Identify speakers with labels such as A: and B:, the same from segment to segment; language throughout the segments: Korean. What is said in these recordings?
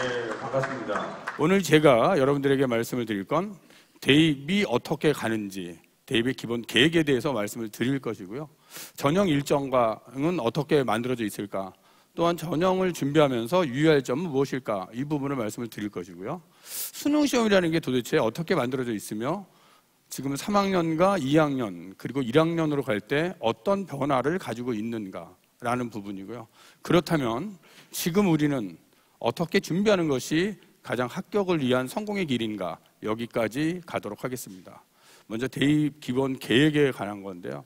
A: 네, 반갑습니다. 오늘 제가 여러분들에게 말씀을 드릴 건 대입이 어떻게 가는지, 대입의 기본 계획에 대해서 말씀을 드릴 것이고요. 전형 일정과는 어떻게 만들어져 있을까, 또한 전형을 준비하면서 유의할 점은 무엇일까, 이 부분을 말씀을 드릴 것이고요. 수능 시험이라는 게 도대체 어떻게 만들어져 있으며 지금 3학년과 2학년 그리고 1학년으로 갈 때 어떤 변화를 가지고 있는가라는 부분이고요. 그렇다면 지금 우리는 어떻게 준비하는 것이 가장 합격을 위한 성공의 길인가, 여기까지 가도록 하겠습니다. 먼저 대입 기본 계획에 관한 건데요.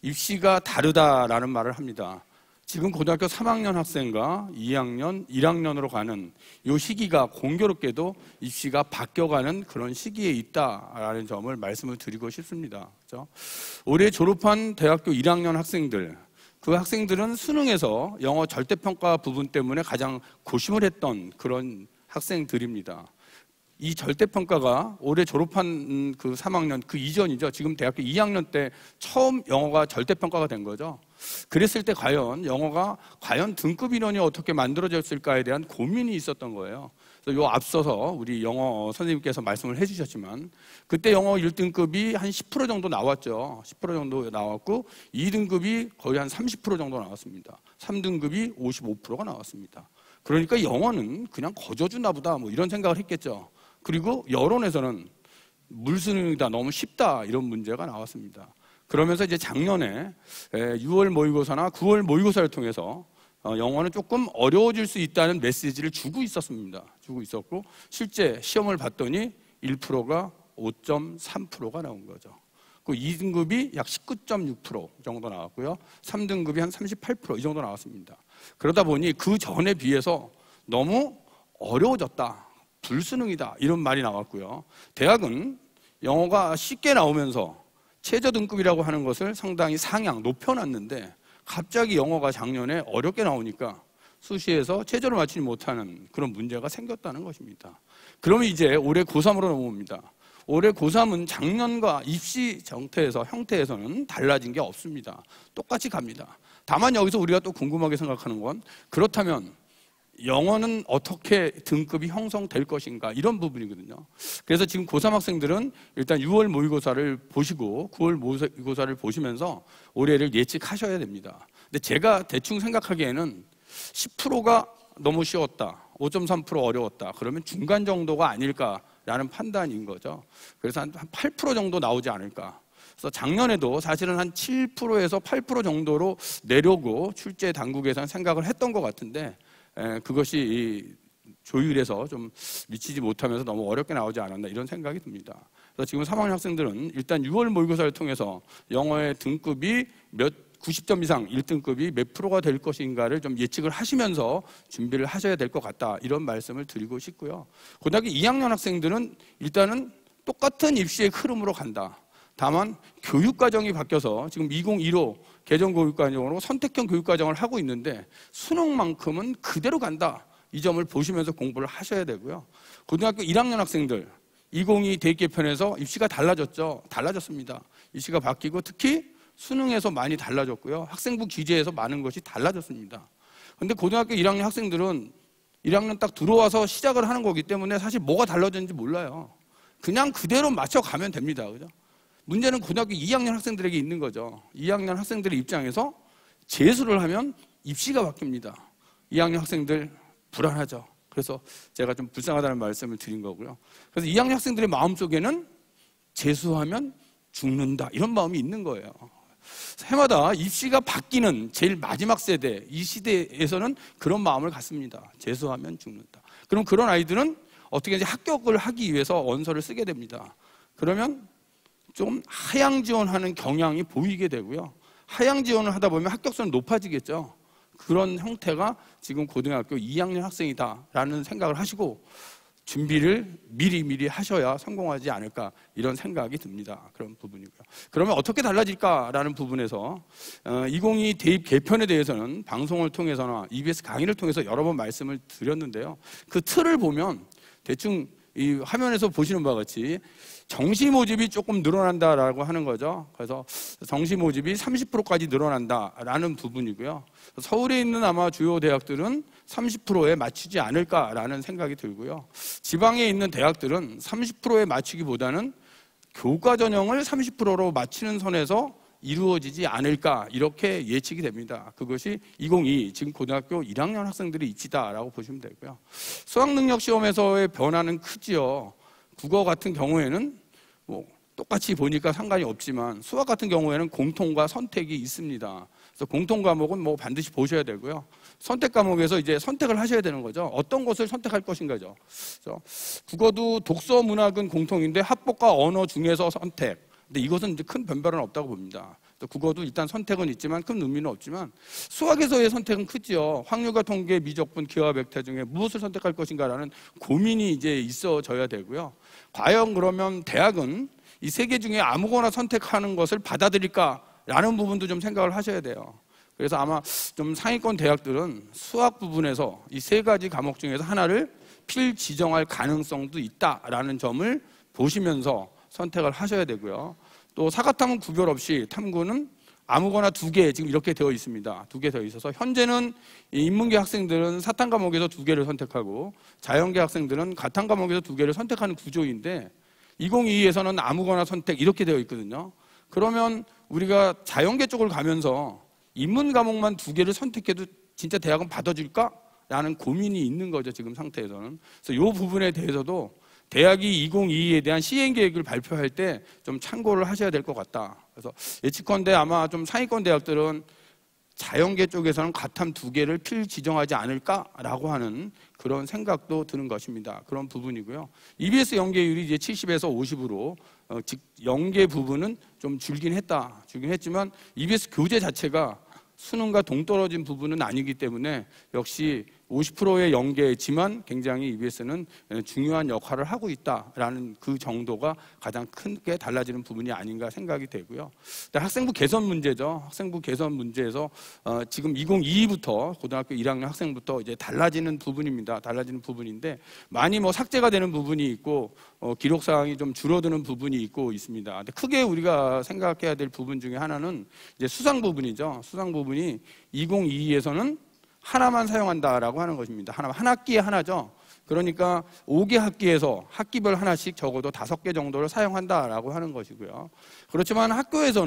A: 입시가 다르다라는 말을 합니다. 지금 고등학교 3학년 학생과 2학년, 1학년으로 가는 이 시기가 공교롭게도 입시가 바뀌어가는 그런 시기에 있다라는 점을 말씀을 드리고 싶습니다. 그렇죠? 올해 졸업한 대학교 1학년 학생들, 그 학생들은 수능에서 영어 절대평가 부분 때문에 가장 고심을 했던 그런 학생들입니다. 이 절대평가가 올해 졸업한 그 3학년, 그 이전이죠. 지금 대학교 2학년 때 처음 영어가 절대평가가 된 거죠. 그랬을 때 과연 영어가 과연 등급 인원이 어떻게 만들어졌을까에 대한 고민이 있었던 거예요. 그래서 요 앞서서 우리 영어 선생님께서 말씀을 해주셨지만 그때 영어 1등급이 한 10% 정도 나왔죠. 10% 정도 나왔고 2등급이 거의 한 30% 정도 나왔습니다. 3등급이 55%가 나왔습니다. 그러니까 영어는 그냥 거저주나 보다 뭐 이런 생각을 했겠죠. 그리고 여론에서는 물수능이다, 너무 쉽다, 이런 문제가 나왔습니다. 그러면서 이제 작년에 6월 모의고사나 9월 모의고사를 통해서 영어는 조금 어려워질 수 있다는 메시지를 주고 있었습니다. 주고 있었고 실제 시험을 봤더니 1%가 5.3%가 나온 거죠. 그 2등급이 약 19.6% 정도 나왔고요. 3등급이 한 38% 이 정도 나왔습니다. 그러다 보니 그 전에 비해서 너무 어려워졌다, 불수능이다, 이런 말이 나왔고요. 대학은 영어가 쉽게 나오면서 최저 등급이라고 하는 것을 상당히 상향 높여놨는데 갑자기 영어가 작년에 어렵게 나오니까 수시에서 최저를 맞추지 못하는 그런 문제가 생겼다는 것입니다. 그러면 이제 올해 고3으로 넘어옵니다. 올해 고3은 작년과 입시 형태에서는 달라진 게 없습니다. 똑같이 갑니다. 다만 여기서 우리가 또 궁금하게 생각하는 건 그렇다면 영어는 어떻게 등급이 형성될 것인가, 이런 부분이거든요. 그래서 지금 고3 학생들은 일단 6월 모의고사를 보시고 9월 모의고사를 보시면서 올해를 예측하셔야 됩니다. 근데 제가 대충 생각하기에는 10%가 너무 쉬웠다, 5.3% 어려웠다, 그러면 중간 정도가 아닐까라는 판단인 거죠. 그래서 한 8% 정도 나오지 않을까. 그래서 작년에도 사실은 한 7%에서 8% 정도로 내려고 출제 당국에서는 생각을 했던 것 같은데 그것이 조율해서 좀 미치지 못하면서 너무 어렵게 나오지 않았나, 이런 생각이 듭니다. 그래서 지금 3학년 학생들은 일단 6월 모의고사를 통해서 영어의 등급이 90점 이상 1등급이 몇 프로가 될 것인가를 좀 예측을 하시면서 준비를 하셔야 될 것 같다, 이런 말씀을 드리고 싶고요. 고등학교 2학년 학생들은 일단은 똑같은 입시의 흐름으로 간다. 다만 교육과정이 바뀌어서 지금 2015 개정교육과정으로 선택형 교육과정을 하고 있는데 수능만큼은 그대로 간다, 이 점을 보시면서 공부를 하셔야 되고요. 고등학교 1학년 학생들 2022 대입 개편에서 입시가 달라졌습니다. 입시가 바뀌고 특히 수능에서 많이 달라졌고요. 학생부 기재에서 많은 것이 달라졌습니다. 그런데 고등학교 1학년 학생들은 1학년 딱 들어와서 시작을 하는 거기 때문에 사실 뭐가 달라졌는지 몰라요. 그냥 그대로 맞춰가면 됩니다. 그죠? 문제는 고등학교 2학년 학생들에게 있는 거죠. 2학년 학생들의 입장에서 재수를 하면 입시가 바뀝니다. 2학년 학생들 불안하죠. 그래서 제가 좀 불쌍하다는 말씀을 드린 거고요. 그래서 2학년 학생들의 마음속에는 재수하면 죽는다, 이런 마음이 있는 거예요. 해마다 입시가 바뀌는 제일 마지막 세대, 이 시대에서는 그런 마음을 갖습니다. 재수하면 죽는다. 그럼 그런 아이들은 어떻게 이제 합격을 하기 위해서 원서를 쓰게 됩니다. 그러면 좀 하향 지원하는 경향이 보이게 되고요. 하향 지원을 하다 보면 합격수는 높아지겠죠. 그런 형태가 지금 고등학교 2학년 학생이다라는 생각을 하시고 준비를 미리 하셔야 성공하지 않을까, 이런 생각이 듭니다. 그런 부분이고요. 그러면 어떻게 달라질까라는 부분에서 2022 대입 개편에 대해서는 방송을 통해서나 EBS 강의를 통해서 여러 번 말씀을 드렸는데요. 그 틀을 보면 대충 이 화면에서 보시는 바와 같이 정시 모집이 조금 늘어난다라고 하는 거죠. 그래서 정시 모집이 30%까지 늘어난다라는 부분이고요. 서울에 있는 아마 주요 대학들은 30%에 맞추지 않을까라는 생각이 들고요. 지방에 있는 대학들은 30%에 맞추기보다는 교과 전형을 30%로 맞추는 선에서 이루어지지 않을까 이렇게 예측이 됩니다. 그것이 2022 지금 고등학교 1학년 학생들의 이치다라고 보시면 되고요. 수학능력 시험에서의 변화는 크지요. 국어 같은 경우에는 뭐 똑같이 보니까 상관이 없지만 수학 같은 경우에는 공통과 선택이 있습니다. 그래서 공통 과목은 뭐 반드시 보셔야 되고요. 선택 과목에서 이제 선택을 하셔야 되는 거죠. 어떤 것을 선택할 것인가죠. 그래서 국어도 독서 문학은 공통인데 학법과 언어 중에서 선택. 근데 이것은 이제 큰 변별은 없다고 봅니다. 국어도 일단 선택은 있지만 큰 의미는 없지만 수학에서의 선택은 크지요. 확률과 통계, 미적분, 기하, 벡터 중에 무엇을 선택할 것인가라는 고민이 이제 있어져야 되고요. 과연 그러면 대학은 이 세 개 중에 아무거나 선택하는 것을 받아들일까라는 부분도 좀 생각을 하셔야 돼요. 그래서 아마 좀 상위권 대학들은 수학 부분에서 이 세 가지 과목 중에서 하나를 필지정할 가능성도 있다라는 점을 보시면서 선택을 하셔야 되고요. 또 사과탐은 구별 없이 탐구는 아무거나 2개 지금 이렇게 되어 있습니다. 2개 되어 있어서 현재는 인문계 학생들은 사탐 과목에서 2개를 선택하고 자연계 학생들은 가탐 과목에서 2개를 선택하는 구조인데 2022에서는 아무거나 선택 이렇게 되어 있거든요. 그러면 우리가 자연계 쪽을 가면서 인문 과목만 2개를 선택해도 진짜 대학은 받아줄까? 라는 고민이 있는 거죠. 지금 상태에서는. 그래서 이 부분에 대해서도 대학이 2022에 대한 시행 계획을 발표할 때 좀 참고를 하셔야 될 것 같다. 그래서 예측컨대 아마 좀 상위권 대학들은 자연계 쪽에서는 가탐 2개를 필지정하지 않을까라고 하는 그런 생각도 드는 것입니다. 그런 부분이고요. EBS 연계율이 이제 70에서 50으로 즉 연계 부분은 좀 줄긴 했지만 EBS 교재 자체가 수능과 동떨어진 부분은 아니기 때문에 역시 50%의 연계지만 굉장히 EBS는 중요한 역할을 하고 있다라는 그 정도가 가장 크게 달라지는 부분이 아닌가 생각이 되고요. 학생부 개선 문제죠. 학생부 개선 문제에서 지금 2022부터 고등학교 1학년 학생부터 이제 달라지는 부분입니다. 달라지는 부분인데 많이 뭐 삭제가 되는 부분이 있고 기록 사항이 좀 줄어드는 부분이 있고 있습니다. 근데 크게 우리가 생각해야 될 부분 중에 하나는 이제 수상 부분이죠. 수상 부분이 2022에서는 하나만 사용한다라고 하는 것입니다. 한 학기에 하나죠. 그러니까 5개 학기에서 학기별 하나씩 적어도 5개 정도를 사용한다라고 하는 것이고요. 그렇지만 학교에서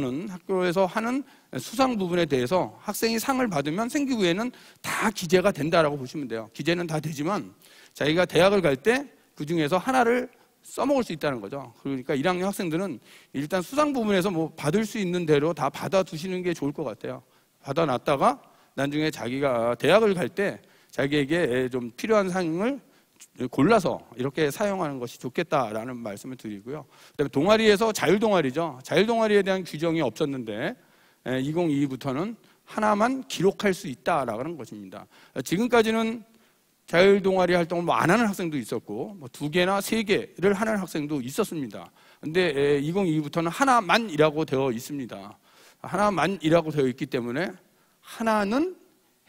A: 하는 수상 부분에 대해서 학생이 상을 받으면 생기부에는 다 기재가 된다라고 보시면 돼요. 기재는 다 되지만 자기가 대학을 갈 때 그 중에서 하나를 써먹을 수 있다는 거죠. 그러니까 1학년 학생들은 일단 수상 부분에서 뭐 받을 수 있는 대로 다 받아두시는 게 좋을 것 같아요. 받아놨다가 나중에 자기가 대학을 갈 때 자기에게 좀 필요한 상을 골라서 이렇게 사용하는 것이 좋겠다라는 말씀을 드리고요. 그다음에 동아리에서 자율동아리죠. 자율동아리에 대한 규정이 없었는데 2022부터는 하나만 기록할 수 있다라고 하는 것입니다. 지금까지는 자율동아리 활동을 뭐 안 하는 학생도 있었고 뭐 2개나 3개를 하는 학생도 있었습니다. 근데 2022부터는 하나만이라고 되어 있습니다. 하나만이라고 되어 있기 때문에 하나는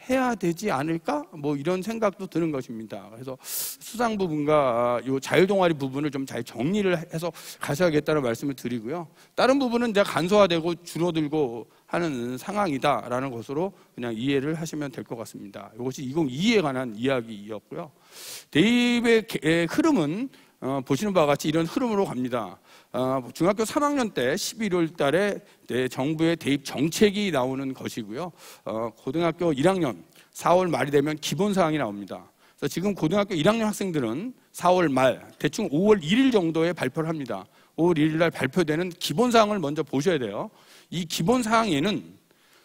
A: 해야 되지 않을까? 뭐 이런 생각도 드는 것입니다. 그래서 수상 부분과 이 자율동아리 부분을 좀 잘 정리를 해서 가셔야겠다는 말씀을 드리고요. 다른 부분은 이제 간소화되고 줄어들고 하는 상황이다라는 것으로 그냥 이해를 하시면 될 것 같습니다. 이것이 2022에 관한 이야기였고요. 대입의 흐름은 보시는 바와 같이 이런 흐름으로 갑니다. 중학교 3학년 때 11월 달에 정부의 대입 정책이 나오는 것이고요. 고등학교 1학년 4월 말이 되면 기본사항이 나옵니다. 그래서 지금 고등학교 1학년 학생들은 4월 말, 대충 5월 1일 정도에 발표를 합니다. 5월 1일 날 발표되는 기본사항을 먼저 보셔야 돼요. 이 기본사항에는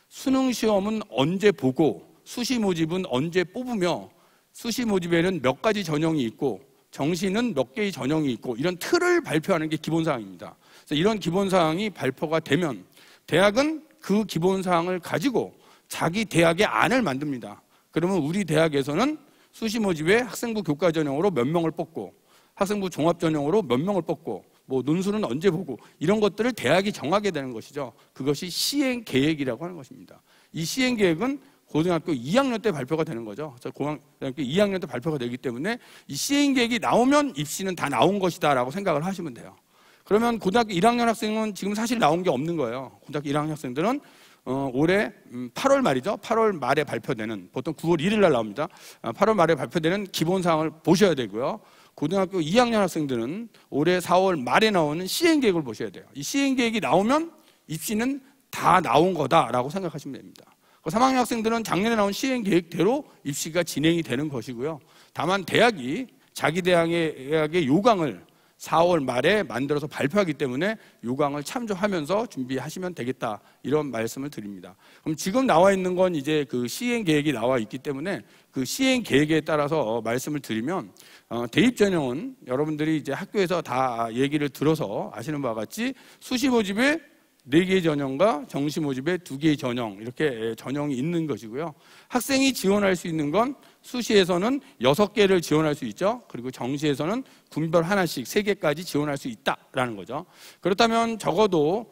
A: 수능시험은 언제 보고 수시 모집은 언제 뽑으며 수시 모집에는 몇 가지 전형이 있고 정시는 몇 개의 전형이 있고 이런 틀을 발표하는 게 기본사항입니다. 그래서 이런 기본사항이 발표가 되면 대학은 그 기본사항을 가지고 자기 대학의 안을 만듭니다. 그러면 우리 대학에서는 수시 모집에 학생부 교과 전형으로 몇 명을 뽑고 학생부 종합 전형으로 몇 명을 뽑고 뭐 논술은 언제 보고 이런 것들을 대학이 정하게 되는 것이죠. 그것이 시행 계획이라고 하는 것입니다. 이 시행 계획은 고등학교 2학년 때 발표가 되는 거죠. 고등학교 2학년 때 발표가 되기 때문에 이 시행 계획이 나오면 입시는 다 나온 것이다라고 생각을 하시면 돼요. 그러면 고등학교 1학년 학생은 지금 사실 나온 게 없는 거예요. 고등학교 1학년 학생들은 올해 8월 말이죠. 8월 말에 발표되는, 보통 9월 1일 날 나옵니다. 8월 말에 발표되는 기본사항을 보셔야 되고요. 고등학교 2학년 학생들은 올해 4월 말에 나오는 시행계획을 보셔야 돼요. 이 시행계획이 나오면 입시는 다 나온 거다라고 생각하시면 됩니다. 3학년 학생들은 작년에 나온 시행계획대로 입시가 진행이 되는 것이고요. 다만 대학이 자기 대학의 요강을 4월 말에 만들어서 발표하기 때문에 요강을 참조하면서 준비하시면 되겠다, 이런 말씀을 드립니다. 그럼 지금 나와 있는 건 이제 그 시행 계획이 나와 있기 때문에 그 시행 계획에 따라서 말씀을 드리면, 대입 전형은 여러분들이 이제 학교에서 다 얘기를 들어서 아시는 바와 같이 수시 모집에 4개의 전형과 정시 모집에 2개의 전형, 이렇게 전형이 있는 것이고요. 학생이 지원할 수 있는 건 수시에서는 6개를 지원할 수 있죠. 그리고 정시에서는 군별 하나씩 3개까지 지원할 수 있다라는 거죠. 그렇다면 적어도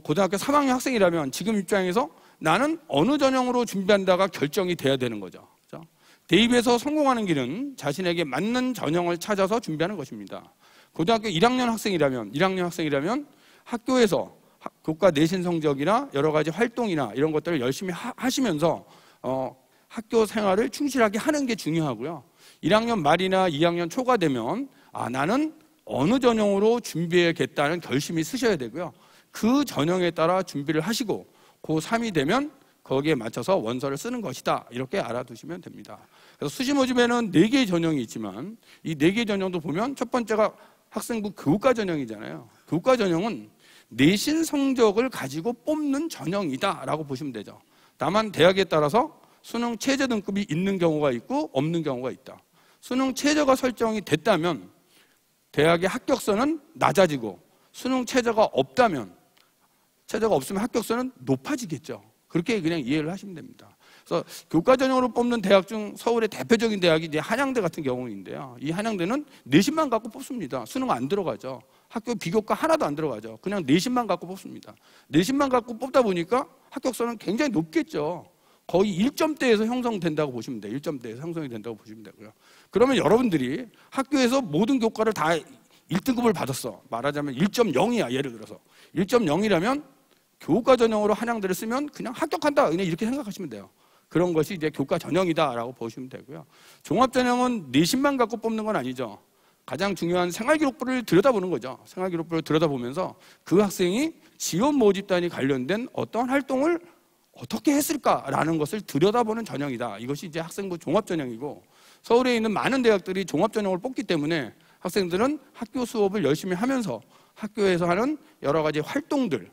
A: 고등학교 3학년 학생이라면 지금 입장에서 나는 어느 전형으로 준비한다가 결정이 돼야 되는 거죠. 그렇죠? 대입에서 성공하는 길은 자신에게 맞는 전형을 찾아서 준비하는 것입니다. 고등학교 1학년 학생이라면 학교에서 교과 내신 성적이나 여러 가지 활동이나 이런 것들을 열심히 하시면서 학교 생활을 충실하게 하는 게 중요하고요. 1학년 말이나 2학년 초가 되면 나는 어느 전형으로 준비해야겠다는 결심이 쓰셔야 되고요. 그 전형에 따라 준비를 하시고 고3이 되면 거기에 맞춰서 원서를 쓰는 것이다, 이렇게 알아두시면 됩니다. 그래서 수시 모집에는 4개의 전형이 있지만 이 4개의 전형도 보면 첫 번째가 학생부 교과 전형이잖아요. 교과 전형은 내신 성적을 가지고 뽑는 전형이다라고 보시면 되죠. 다만 대학에 따라서 수능 최저 등급이 있는 경우가 있고 없는 경우가 있다. 수능 최저가 설정이 됐다면 대학의 합격선은 낮아지고, 수능 최저가 없으면 합격선은 높아지겠죠. 그렇게 그냥 이해를 하시면 됩니다. 그래서 교과 전형으로 뽑는 대학 중 서울의 대표적인 대학이 이제 한양대 같은 경우인데요. 이 한양대는 내신만 갖고 뽑습니다. 수능 안 들어가죠. 학교 비교과 하나도 안 들어가죠. 그냥 내신만 갖고 뽑습니다. 내신만 갖고 뽑다 보니까 합격선은 굉장히 높겠죠. 거의 1점대에서 형성된다고 보시면 돼요. 1점대에서 형성이 된다고 보시면 되고요. 그러면 여러분들이 학교에서 모든 교과를 다 1등급을 받았어. 말하자면 1.0이야. 예를 들어서 1.0이라면 교과 전형으로 한양대를 쓰면 그냥 합격한다, 그냥 이렇게 생각하시면 돼요. 그런 것이 이제 교과 전형이다라고 보시면 되고요. 종합 전형은 내신만 갖고 뽑는 건 아니죠. 가장 중요한 생활기록부를 들여다보는 거죠. 생활기록부를 들여다보면서 그 학생이 지원 모집단이 관련된 어떤 활동을 어떻게 했을까라는 것을 들여다보는 전형이다. 이것이 이제 학생부 종합 전형이고, 서울에 있는 많은 대학들이 종합 전형을 뽑기 때문에 학생들은 학교 수업을 열심히 하면서 학교에서 하는 여러 가지 활동들,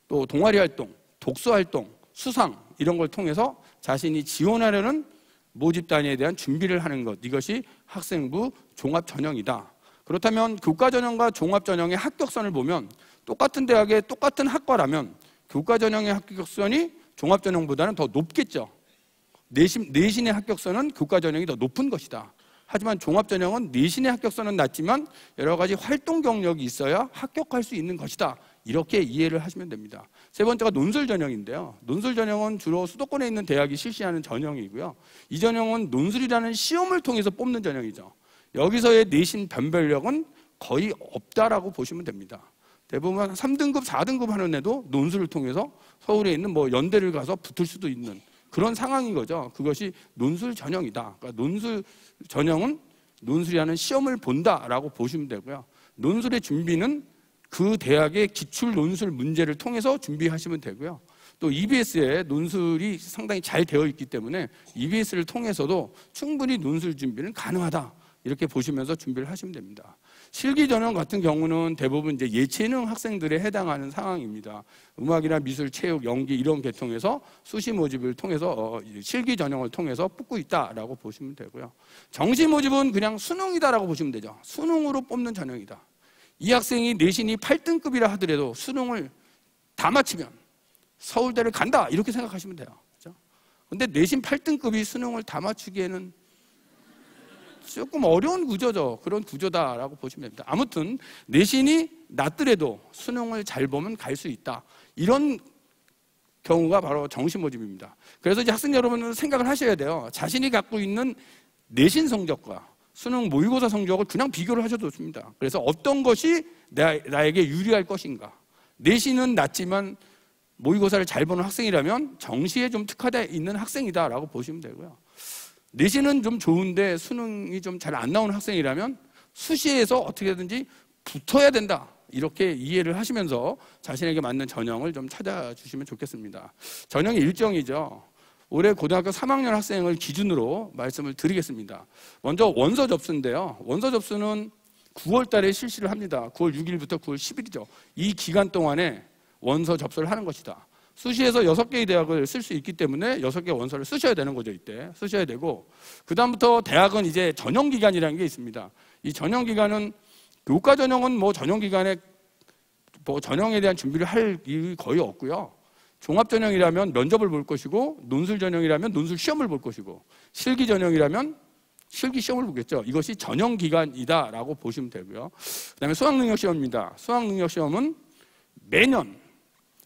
A: 또 동아리 활동, 독서 활동, 수상, 이런 걸 통해서 자신이 지원하려는 모집단위에 대한 준비를 하는 것, 이것이 학생부 종합전형이다. 그렇다면 교과전형과 종합전형의 합격선을 보면 똑같은 대학의 똑같은 학과라면 교과전형의 합격선이 종합전형보다는 더 높겠죠. 내신의 합격선은 교과전형이 더 높은 것이다. 하지만 종합전형은 내신의 합격선은 낮지만 여러 가지 활동 경력이 있어야 합격할 수 있는 것이다. 이렇게 이해를 하시면 됩니다. 세 번째가 논술 전형인데요. 논술 전형은 주로 수도권에 있는 대학이 실시하는 전형이고요. 이 전형은 논술이라는 시험을 통해서 뽑는 전형이죠. 여기서의 내신 변별력은 거의 없다라고 보시면 됩니다. 대부분 3등급, 4등급 하는 애도 논술을 통해서 서울에 있는 뭐 연대를 가서 붙을 수도 있는 그런 상황인 거죠. 그것이 논술 전형이다. 그러니까 논술 전형은 논술이라는 시험을 본다라고 보시면 되고요. 논술의 준비는 그 대학의 기출 논술 문제를 통해서 준비하시면 되고요. 또 EBS에 논술이 상당히 잘 되어 있기 때문에 EBS를 통해서도 충분히 논술 준비는 가능하다. 이렇게 보시면서 준비를 하시면 됩니다. 실기 전형 같은 경우는 대부분 이제 예체능 학생들에 해당하는 상황입니다. 음악이나 미술, 체육, 연기 이런 계통에서 수시 모집을 통해서 실기 전형을 통해서 뽑고 있다라고 보시면 되고요. 정시 모집은 그냥 수능이다라고 보시면 되죠. 수능으로 뽑는 전형이다. 이 학생이 내신이 8등급이라 하더라도 수능을 다 마치면 서울대를 간다 이렇게 생각하시면 돼요. 그렇죠? 근데 내신 8등급이 수능을 다 맞추기에는 조금 어려운 구조죠. 그런 구조다라고 보시면 됩니다. 아무튼 내신이 낮더라도 수능을 잘 보면 갈 수 있다. 이런 경우가 바로 정시 모집입니다. 그래서 이제 학생 여러분은 생각을 하셔야 돼요. 자신이 갖고 있는 내신 성적과 수능 모의고사 성적을 그냥 비교를 하셔도 좋습니다. 그래서 어떤 것이 나에게 유리할 것인가. 내신은 낮지만 모의고사를 잘 보는 학생이라면 정시에 좀 특화되어 있는 학생이다라고 보시면 되고요. 내신은 좀 좋은데 수능이 좀 잘 안 나오는 학생이라면 수시에서 어떻게든지 붙어야 된다. 이렇게 이해를 하시면서 자신에게 맞는 전형을 좀 찾아주시면 좋겠습니다. 전형의 일정이죠. 올해 고등학교 3학년 학생을 기준으로 말씀을 드리겠습니다. 먼저 원서 접수인데요. 원서 접수는 9월 달에 실시를 합니다. 9월 6일부터 9월 10일이죠. 이 기간 동안에 원서 접수를 하는 것이다. 수시에서 6개의 대학을 쓸 수 있기 때문에 6개 원서를 쓰셔야 되는 거죠. 이때 쓰셔야 되고, 그 다음부터 대학은 이제 전형기간이라는 게 있습니다. 이 전형기간은 교과 전형은 뭐 전형기간에 뭐 전형에 대한 준비를 할 일이 거의 없고요. 종합 전형이라면 면접을 볼 것이고, 논술 전형이라면 논술 시험을 볼 것이고, 실기 전형이라면 실기 시험을 보겠죠. 이것이 전형기간이다라고 보시면 되고요. 그 다음에 수학능력시험입니다. 수학능력시험은 매년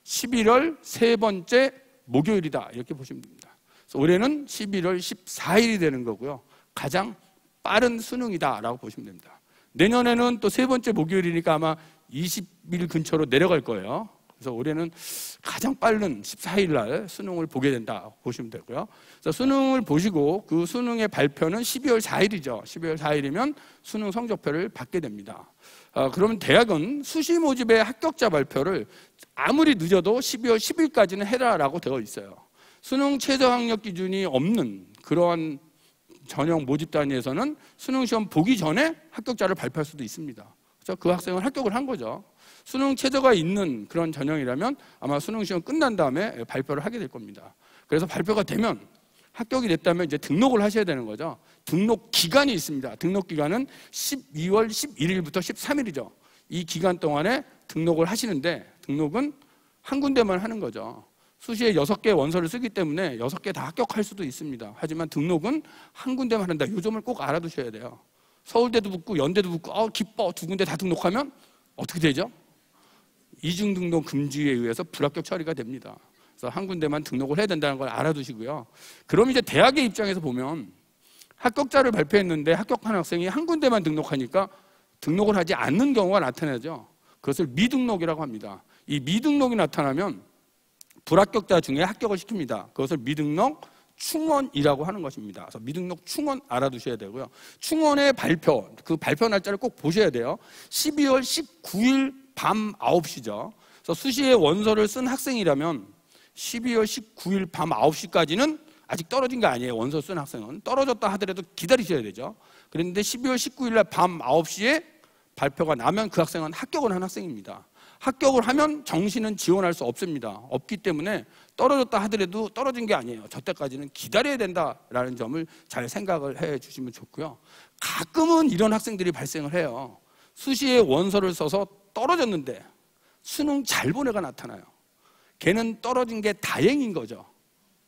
A: 11월 세 번째 목요일이다. 이렇게 보시면 됩니다. 그래서 올해는 11월 14일이 되는 거고요. 가장 빠른 수능이다라고 보시면 됩니다. 내년에는 또 세 번째 목요일이니까 아마 20일 근처로 내려갈 거예요. 그래서 올해는 가장 빠른 14일 날 수능을 보게 된다 보시면 되고요. 그래서 수능을 보시고 그 수능의 발표는 12월 4일이죠. 12월 4일이면 수능 성적표를 받게 됩니다. 그러면 대학은 수시 모집의 합격자 발표를 아무리 늦어도 12월 10일까지는 해라라고 되어 있어요. 수능 최저 학력 기준이 없는 그러한 전형 모집 단위에서는 수능 시험 보기 전에 합격자를 발표할 수도 있습니다. 그래서 그 학생은 합격을 한 거죠. 수능 최저가 있는 그런 전형이라면 아마 수능 시험 끝난 다음에 발표를 하게 될 겁니다. 그래서 발표가 되면 합격이 됐다면 이제 등록을 하셔야 되는 거죠. 등록 기간이 있습니다. 등록 기간은 12월 11일부터 13일이죠. 이 기간 동안에 등록을 하시는데, 등록은 한 군데만 하는 거죠. 수시에 6개 원서를 쓰기 때문에 6개 다 합격할 수도 있습니다. 하지만 등록은 한 군데만 한다. 이 점을 꼭 알아두셔야 돼요. 서울대도 붙고 연대도 붙고 기뻐 두 군데 다 등록하면 어떻게 되죠? 이중 등록 금지에 의해서 불합격 처리가 됩니다. 그래서 한 군데만 등록을 해야 된다는 걸 알아두시고요. 그럼 이제 대학의 입장에서 보면 합격자를 발표했는데 합격한 학생이 한 군데만 등록하니까 등록을 하지 않는 경우가 나타나죠. 그것을 미등록이라고 합니다. 이 미등록이 나타나면 불합격자 중에 합격을 시킵니다. 그것을 미등록 충원이라고 하는 것입니다. 그래서 미등록 충원 알아두셔야 되고요. 충원의 발표, 그 발표 날짜를 꼭 보셔야 돼요. 12월 19일 밤 9시죠. 그래서 수시에 원서를 쓴 학생이라면 12월 19일 밤 9시까지는 아직 떨어진 게 아니에요. 원서 쓴 학생은. 떨어졌다 하더라도 기다리셔야 되죠. 그런데 12월 19일 날 밤 9시에 발표가 나면 그 학생은 합격을 한 학생입니다. 합격을 하면 정시는 지원할 수 없습니다. 없기 때문에 떨어졌다 하더라도 떨어진 게 아니에요. 저때까지는 기다려야 된다라는 점을 잘 생각을 해 주시면 좋고요. 가끔은 이런 학생들이 발생을 해요. 수시에 원서를 써서 떨어졌는데 수능 잘 본 애가 나타나요. 걔는 떨어진 게 다행인 거죠.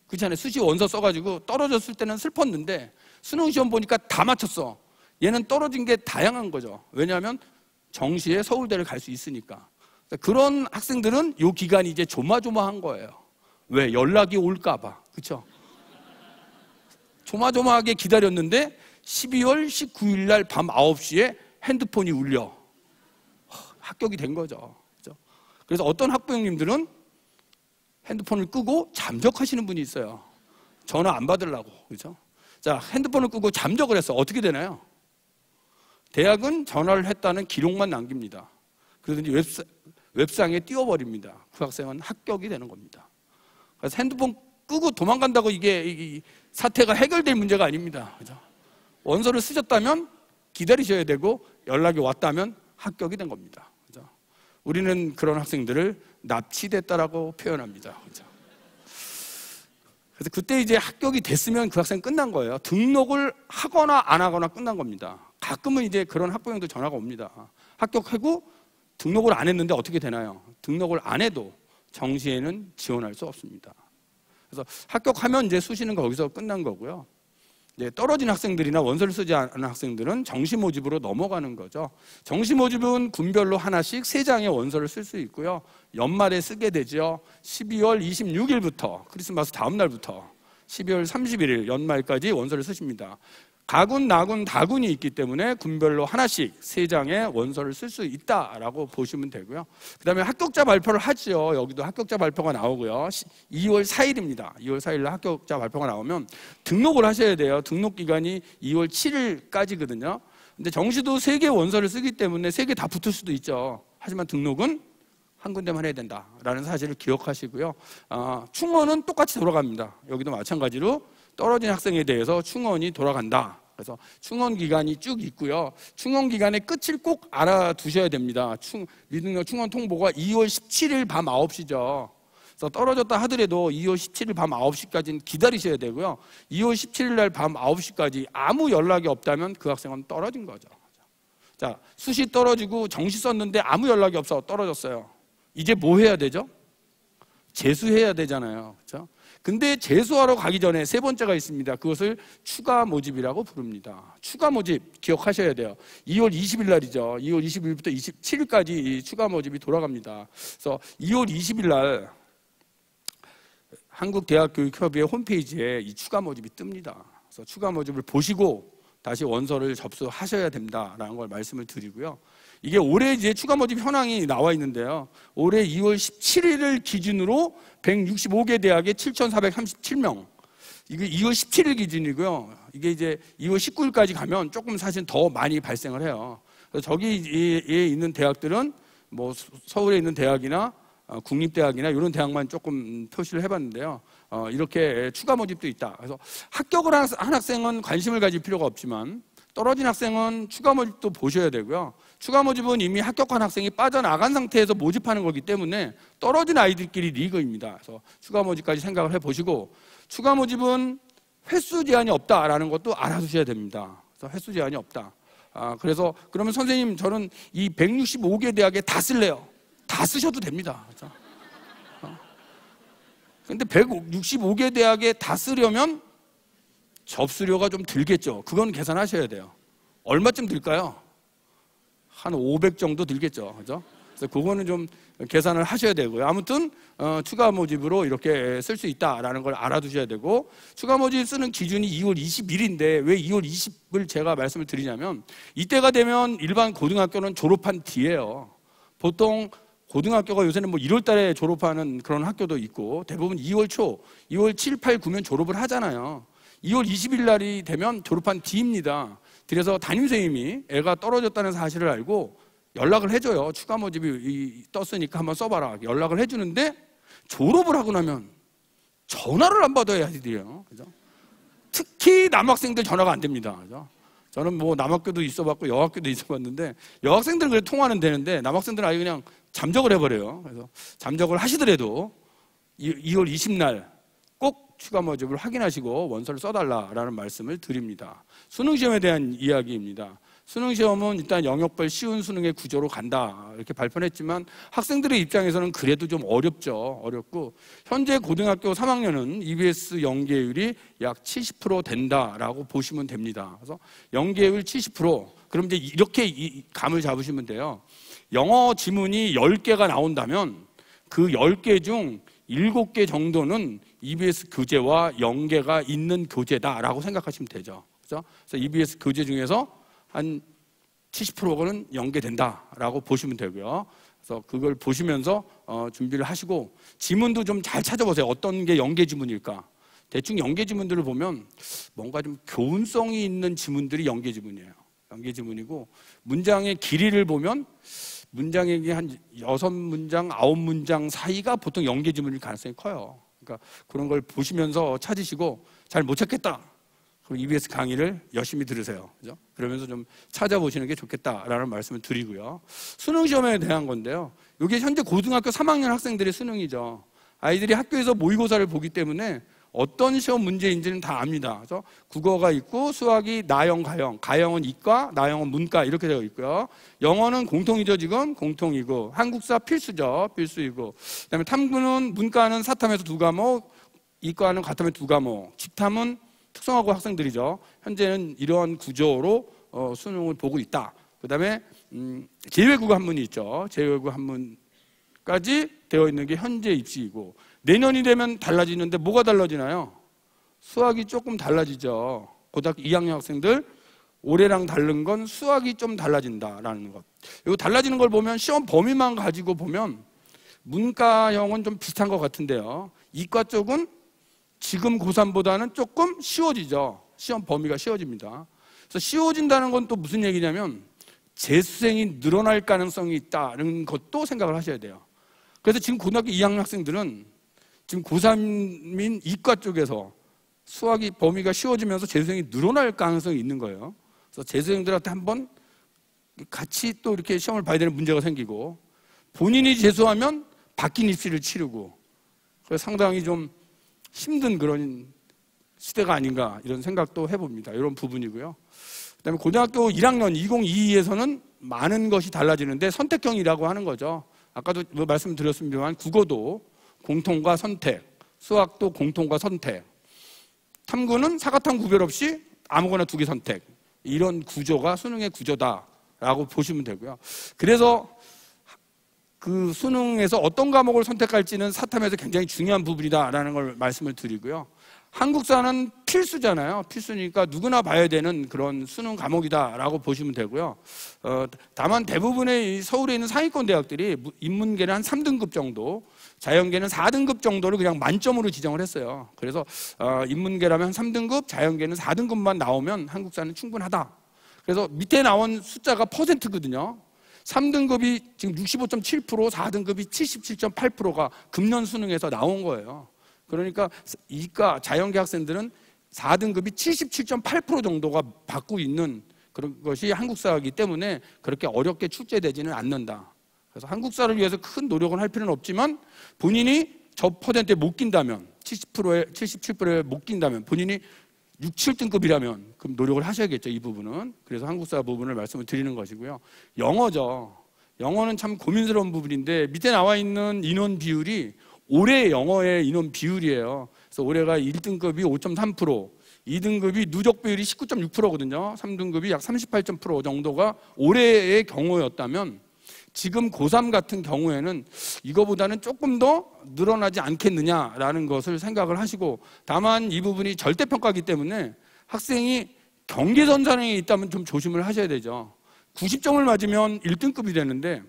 A: 그렇잖아요. 수시 원서 써가지고 떨어졌을 때는 슬펐는데 수능 시험 보니까 다 맞췄어. 얘는 떨어진 게 다양한 거죠. 왜냐하면 정시에 서울대를 갈 수 있으니까. 그런 학생들은 이 기간이 이제 조마조마한 거예요. 왜? 연락이 올까 봐. 그렇죠? 조마조마하게 기다렸는데 12월 19일 날 밤 9시에 핸드폰이 울려. 합격이 된 거죠. 그렇죠? 그래서 어떤 학부형님들은 핸드폰을 끄고 잠적하시는 분이 있어요. 전화 안 받으려고. 그렇죠? 자, 핸드폰을 끄고 잠적을 했어. 어떻게 되나요? 대학은 전화를 했다는 기록만 남깁니다. 그러더니 웹상에 띄워버립니다. 그 학생은 합격이 되는 겁니다. 그래서 핸드폰 끄고 도망간다고 이게 사태가 해결될 문제가 아닙니다. 그죠? 원서를 쓰셨다면 기다리셔야 되고 연락이 왔다면 합격이 된 겁니다. 그죠? 우리는 그런 학생들을 납치됐다라고 표현합니다. 그죠? 그래서 그때 이제 합격이 됐으면 그 학생 끝난 거예요. 등록을 하거나 안 하거나 끝난 겁니다. 가끔은 이제 그런 학부형들 전화가 옵니다. 합격하고 등록을 안 했는데 어떻게 되나요? 등록을 안 해도 정시에는 지원할 수 없습니다. 그래서 합격하면 이제 수시는 거기서 끝난 거고요. 이제 떨어진 학생들이나 원서를 쓰지 않은 학생들은 정시 모집으로 넘어가는 거죠. 정시 모집은 군별로 하나씩 3장의 원서를 쓸 수 있고요. 연말에 쓰게 되죠. 12월 26일부터 크리스마스 다음 날부터 12월 31일 연말까지 원서를 쓰십니다. 가군, 나군, 다군이 있기 때문에 군별로 하나씩 3장의 원서를 쓸 수 있다라고 보시면 되고요. 그 다음에 합격자 발표를 하죠. 여기도 합격자 발표가 나오고요. 2월 4일입니다. 2월 4일날 합격자 발표가 나오면 등록을 하셔야 돼요. 등록 기간이 2월 7일까지거든요. 근데 정시도 3개 원서를 쓰기 때문에 3개 다 붙을 수도 있죠. 하지만 등록은 한 군데만 해야 된다라는 사실을 기억하시고요. 충원은 똑같이 돌아갑니다. 여기도 마찬가지로 떨어진 학생에 대해서 충원이 돌아간다. 그래서 충원 기간이 쭉 있고요. 충원 기간의 끝을 꼭 알아두셔야 됩니다. 미등록 충원 통보가 2월 17일 밤 9시죠. 그래서 떨어졌다 하더라도 2월 17일 밤 9시까지는 기다리셔야 되고요. 2월 17일 날 밤 9시까지 아무 연락이 없다면 그 학생은 떨어진 거죠. 자, 수시 떨어지고 정시 썼는데 아무 연락이 없어 떨어졌어요. 이제 뭐 해야 되죠? 재수해야 되잖아요. 그렇죠? 근데 재수하러 가기 전에 3번째가 있습니다. 그것을 추가 모집이라고 부릅니다. 추가 모집 기억하셔야 돼요. 2월 20일 날이죠. 2월 20일부터 27일까지 이 추가 모집이 돌아갑니다. 그래서 2월 20일 날 한국대학교육협의회 홈페이지에 이 추가 모집이 뜹니다. 그래서 추가 모집을 보시고 다시 원서를 접수하셔야 된다라는 걸 말씀을 드리고요. 이게 올해 이제 추가 모집 현황이 나와 있는데요. 올해 2월 17일을 기준으로 165개 대학에 7,437명. 이게 2월 17일 기준이고요. 이게 이제 2월 19일까지 가면 조금 사실 더 많이 발생을 해요. 그래서 저기에 있는 대학들은 뭐 서울에 있는 대학이나 국립대학이나 이런 대학만 조금 표시를 해봤는데요. 이렇게 추가 모집도 있다. 그래서 합격을 한 학생은 관심을 가질 필요가 없지만 떨어진 학생은 추가 모집도 보셔야 되고요. 추가 모집은 이미 합격한 학생이 빠져나간 상태에서 모집하는 거기 때문에 떨어진 아이들끼리 리그입니다. 그래서 추가 모집까지 생각을 해보시고 추가 모집은 횟수 제한이 없다라는 것도 알아두셔야 됩니다. 그래서 횟수 제한이 없다. 그래서 그러면 선생님 저는 이 165개 대학에 다 쓸래요. 다 쓰셔도 됩니다. 그렇죠? 근데 165개 대학에 다 쓰려면 접수료가 좀 들겠죠. 그건 계산하셔야 돼요. 얼마쯤 들까요? 한 500 정도 들겠죠. 그죠? 그래서 그거는 좀 계산을 하셔야 되고요. 아무튼 추가 모집으로 이렇게 쓸 수 있다라는 걸 알아두셔야 되고 추가 모집 쓰는 기준이 2월 20일인데 왜 2월 20을 제가 말씀을 드리냐면 이때가 되면 일반 고등학교는 졸업한 뒤에요. 보통 고등학교가 요새는 뭐 1월 달에 졸업하는 그런 학교도 있고 대부분 2월 초, 2월 7, 8, 9면 졸업을 하잖아요. 2월 20일 날이 되면 졸업한 뒤입니다. 그래서 담임선생님이 애가 떨어졌다는 사실을 알고 연락을 해줘요. 추가 모집이 떴으니까 한번 써봐라. 연락을 해주는데 졸업을 하고 나면 전화를 안 받아야 아이들이에요. 그죠? 특히 남학생들 전화가 안 됩니다. 그죠? 저는 뭐 남학교도 있어봤고 여학교도 있어봤는데 여학생들은 그래 통화는 되는데 남학생들은 아예 그냥 잠적을 해버려요. 그래서 잠적을 하시더라도 2월 20날 꼭 추가 모집을 확인하시고 원서를 써달라라는 말씀을 드립니다. 수능시험에 대한 이야기입니다. 수능시험은 일단 영역별 쉬운 수능의 구조로 간다 이렇게 발표를 했지만 학생들의 입장에서는 그래도 좀 어렵죠. 어렵고 현재 고등학교 3학년은 EBS 연계율이 약 70% 된다라고 보시면 됩니다. 그래서 연계율 70% 그럼 이제 이렇게 감을 잡으시면 돼요. 영어 지문이 10개가 나온다면 그 10개 중 7개 정도는 EBS 교재와 연계가 있는 교재다라고 생각하시면 되죠. 그래서 EBS 교재 중에서 한 70%는 연계된다라고 보시면 되고요. 그래서 그걸 보시면서 준비를 하시고 지문도 좀 잘 찾아보세요. 어떤 게 연계 지문일까? 대충 연계 지문들을 보면 뭔가 좀 교훈성이 있는 지문들이 연계 지문이에요. 연계 지문이고 문장의 길이를 보면 문장의 한 6문장, 9문장 사이가 보통 연계 지문일 가능성이 커요. 그러니까 그런 걸 보시면서 찾으시고 잘 못 찾겠다. 그럼 EBS 강의를 열심히 들으세요. 그죠? 그러면서 좀 찾아보시는 게 좋겠다라는 말씀을 드리고요. 수능시험에 대한 건데요. 이게 현재 고등학교 3학년 학생들의 수능이죠. 아이들이 학교에서 모의고사를 보기 때문에 어떤 시험 문제인지는 다 압니다. 그래서 국어가 있고 수학이 나영, 가영, 가영은 이과, 나영은 문과 이렇게 되어 있고요. 영어는 공통이죠. 지금 공통이고 한국사 필수죠. 필수이고 그다음에 탐구는 문과는 사탐에서 2과목, 이과는 과탐에 2과목, 집탐은 특성화고 학생들이죠. 현재는 이러한 구조로 수능을 보고 있다. 그다음에 제외국어 한문이 있죠. 제외국어 한문까지 되어 있는 게 현재 입시이고 내년이 되면 달라지는데 뭐가 달라지나요? 수학이 조금 달라지죠. 고등학교 2학년 학생들 올해랑 다른 건 수학이 좀 달라진다라는 것. 이거 달라지는 걸 보면 시험 범위만 가지고 보면 문과형은 좀 비슷한 것 같은데요. 이과 쪽은 지금 고3보다는 조금 쉬워지죠. 시험 범위가 쉬워집니다. 그래서 쉬워진다는 건 또 무슨 얘기냐면 재수생이 늘어날 가능성이 있다는 것도 생각을 하셔야 돼요. 그래서 지금 고등학교 2학년 학생들은 지금 고3인 이과 쪽에서 수학이 범위가 쉬워지면서 재수생이 늘어날 가능성이 있는 거예요. 그래서 재수생들한테 한번 같이 또 이렇게 시험을 봐야 되는 문제가 생기고 본인이 재수하면 바뀐 입시를 치르고 그래서 상당히 좀 힘든 그런 시대가 아닌가 이런 생각도 해봅니다. 이런 부분이고요. 그다음에 고등학교 1학년 2022에서는 많은 것이 달라지는데 선택형이라고 하는 거죠. 아까도 말씀드렸습니다만 국어도 공통과 선택, 수학도 공통과 선택, 탐구는 사과탐 구별 없이 아무거나 2개 선택, 이런 구조가 수능의 구조다라고 보시면 되고요. 그래서 그 수능에서 어떤 과목을 선택할지는 사탐에서 굉장히 중요한 부분이다라는 걸 말씀을 드리고요. 한국사는 필수잖아요. 필수니까 누구나 봐야 되는 그런 수능 과목이다라고 보시면 되고요. 다만 대부분의 서울에 있는 상위권 대학들이 인문계는 한 3등급 정도, 자연계는 4등급 정도를 그냥 만점으로 지정을 했어요. 그래서 인문계라면 한 3등급, 자연계는 4등급만 나오면 한국사는 충분하다. 그래서 밑에 나온 숫자가 퍼센트거든요. 3등급이 지금 65.7%, 4등급이 77.8%가 금년 수능에서 나온 거예요. 그러니까 이과 자연계 학생들은 4등급이 77.8% 정도가 받고 있는 그런 것이 한국사이기 때문에 그렇게 어렵게 출제되지는 않는다. 그래서 한국사를 위해서 큰 노력은 할 필요는 없지만 본인이 저 퍼센트에 못 낀다면 70%에 77%에 못 낀다면 본인이 6, 7등급이라면 그럼 노력을 하셔야겠죠. 이 부분은. 그래서 한국사 부분을 말씀을 드리는 것이고요. 영어죠. 영어는 참 고민스러운 부분인데 밑에 나와 있는 인원 비율이 올해 영어의 인원 비율이에요. 그래서 올해가 1등급이 5.3%, 2등급이 누적 비율이 19.6%거든요. 3등급이 약 38% 정도가 올해의 경우였다면 지금 고3 같은 경우에는 이거보다는 조금 더 늘어나지 않겠느냐라는 것을 생각을 하시고 다만 이 부분이 절대평가이기 때문에 학생이 경계선상에 있다면 좀 조심을 하셔야 되죠. 90점을 맞으면 1등급이 되는데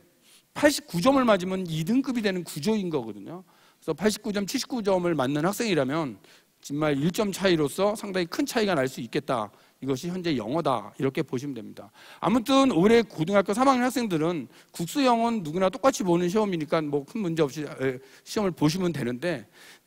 A: 89점을 맞으면 2등급이 되는 구조인 거거든요. 그래서 89점, 79점을 맞는 학생이라면 정말 1점 차이로서 상당히 큰 차이가 날 수 있겠다. 이것이 현재 영어다. 이렇게 보시면 됩니다. 아무튼 올해 고등학교 3학년 학생들은 국수영어는 누구나 똑같이 보는 시험이니까 뭐 큰 문제 없이 시험을 보시면 되는데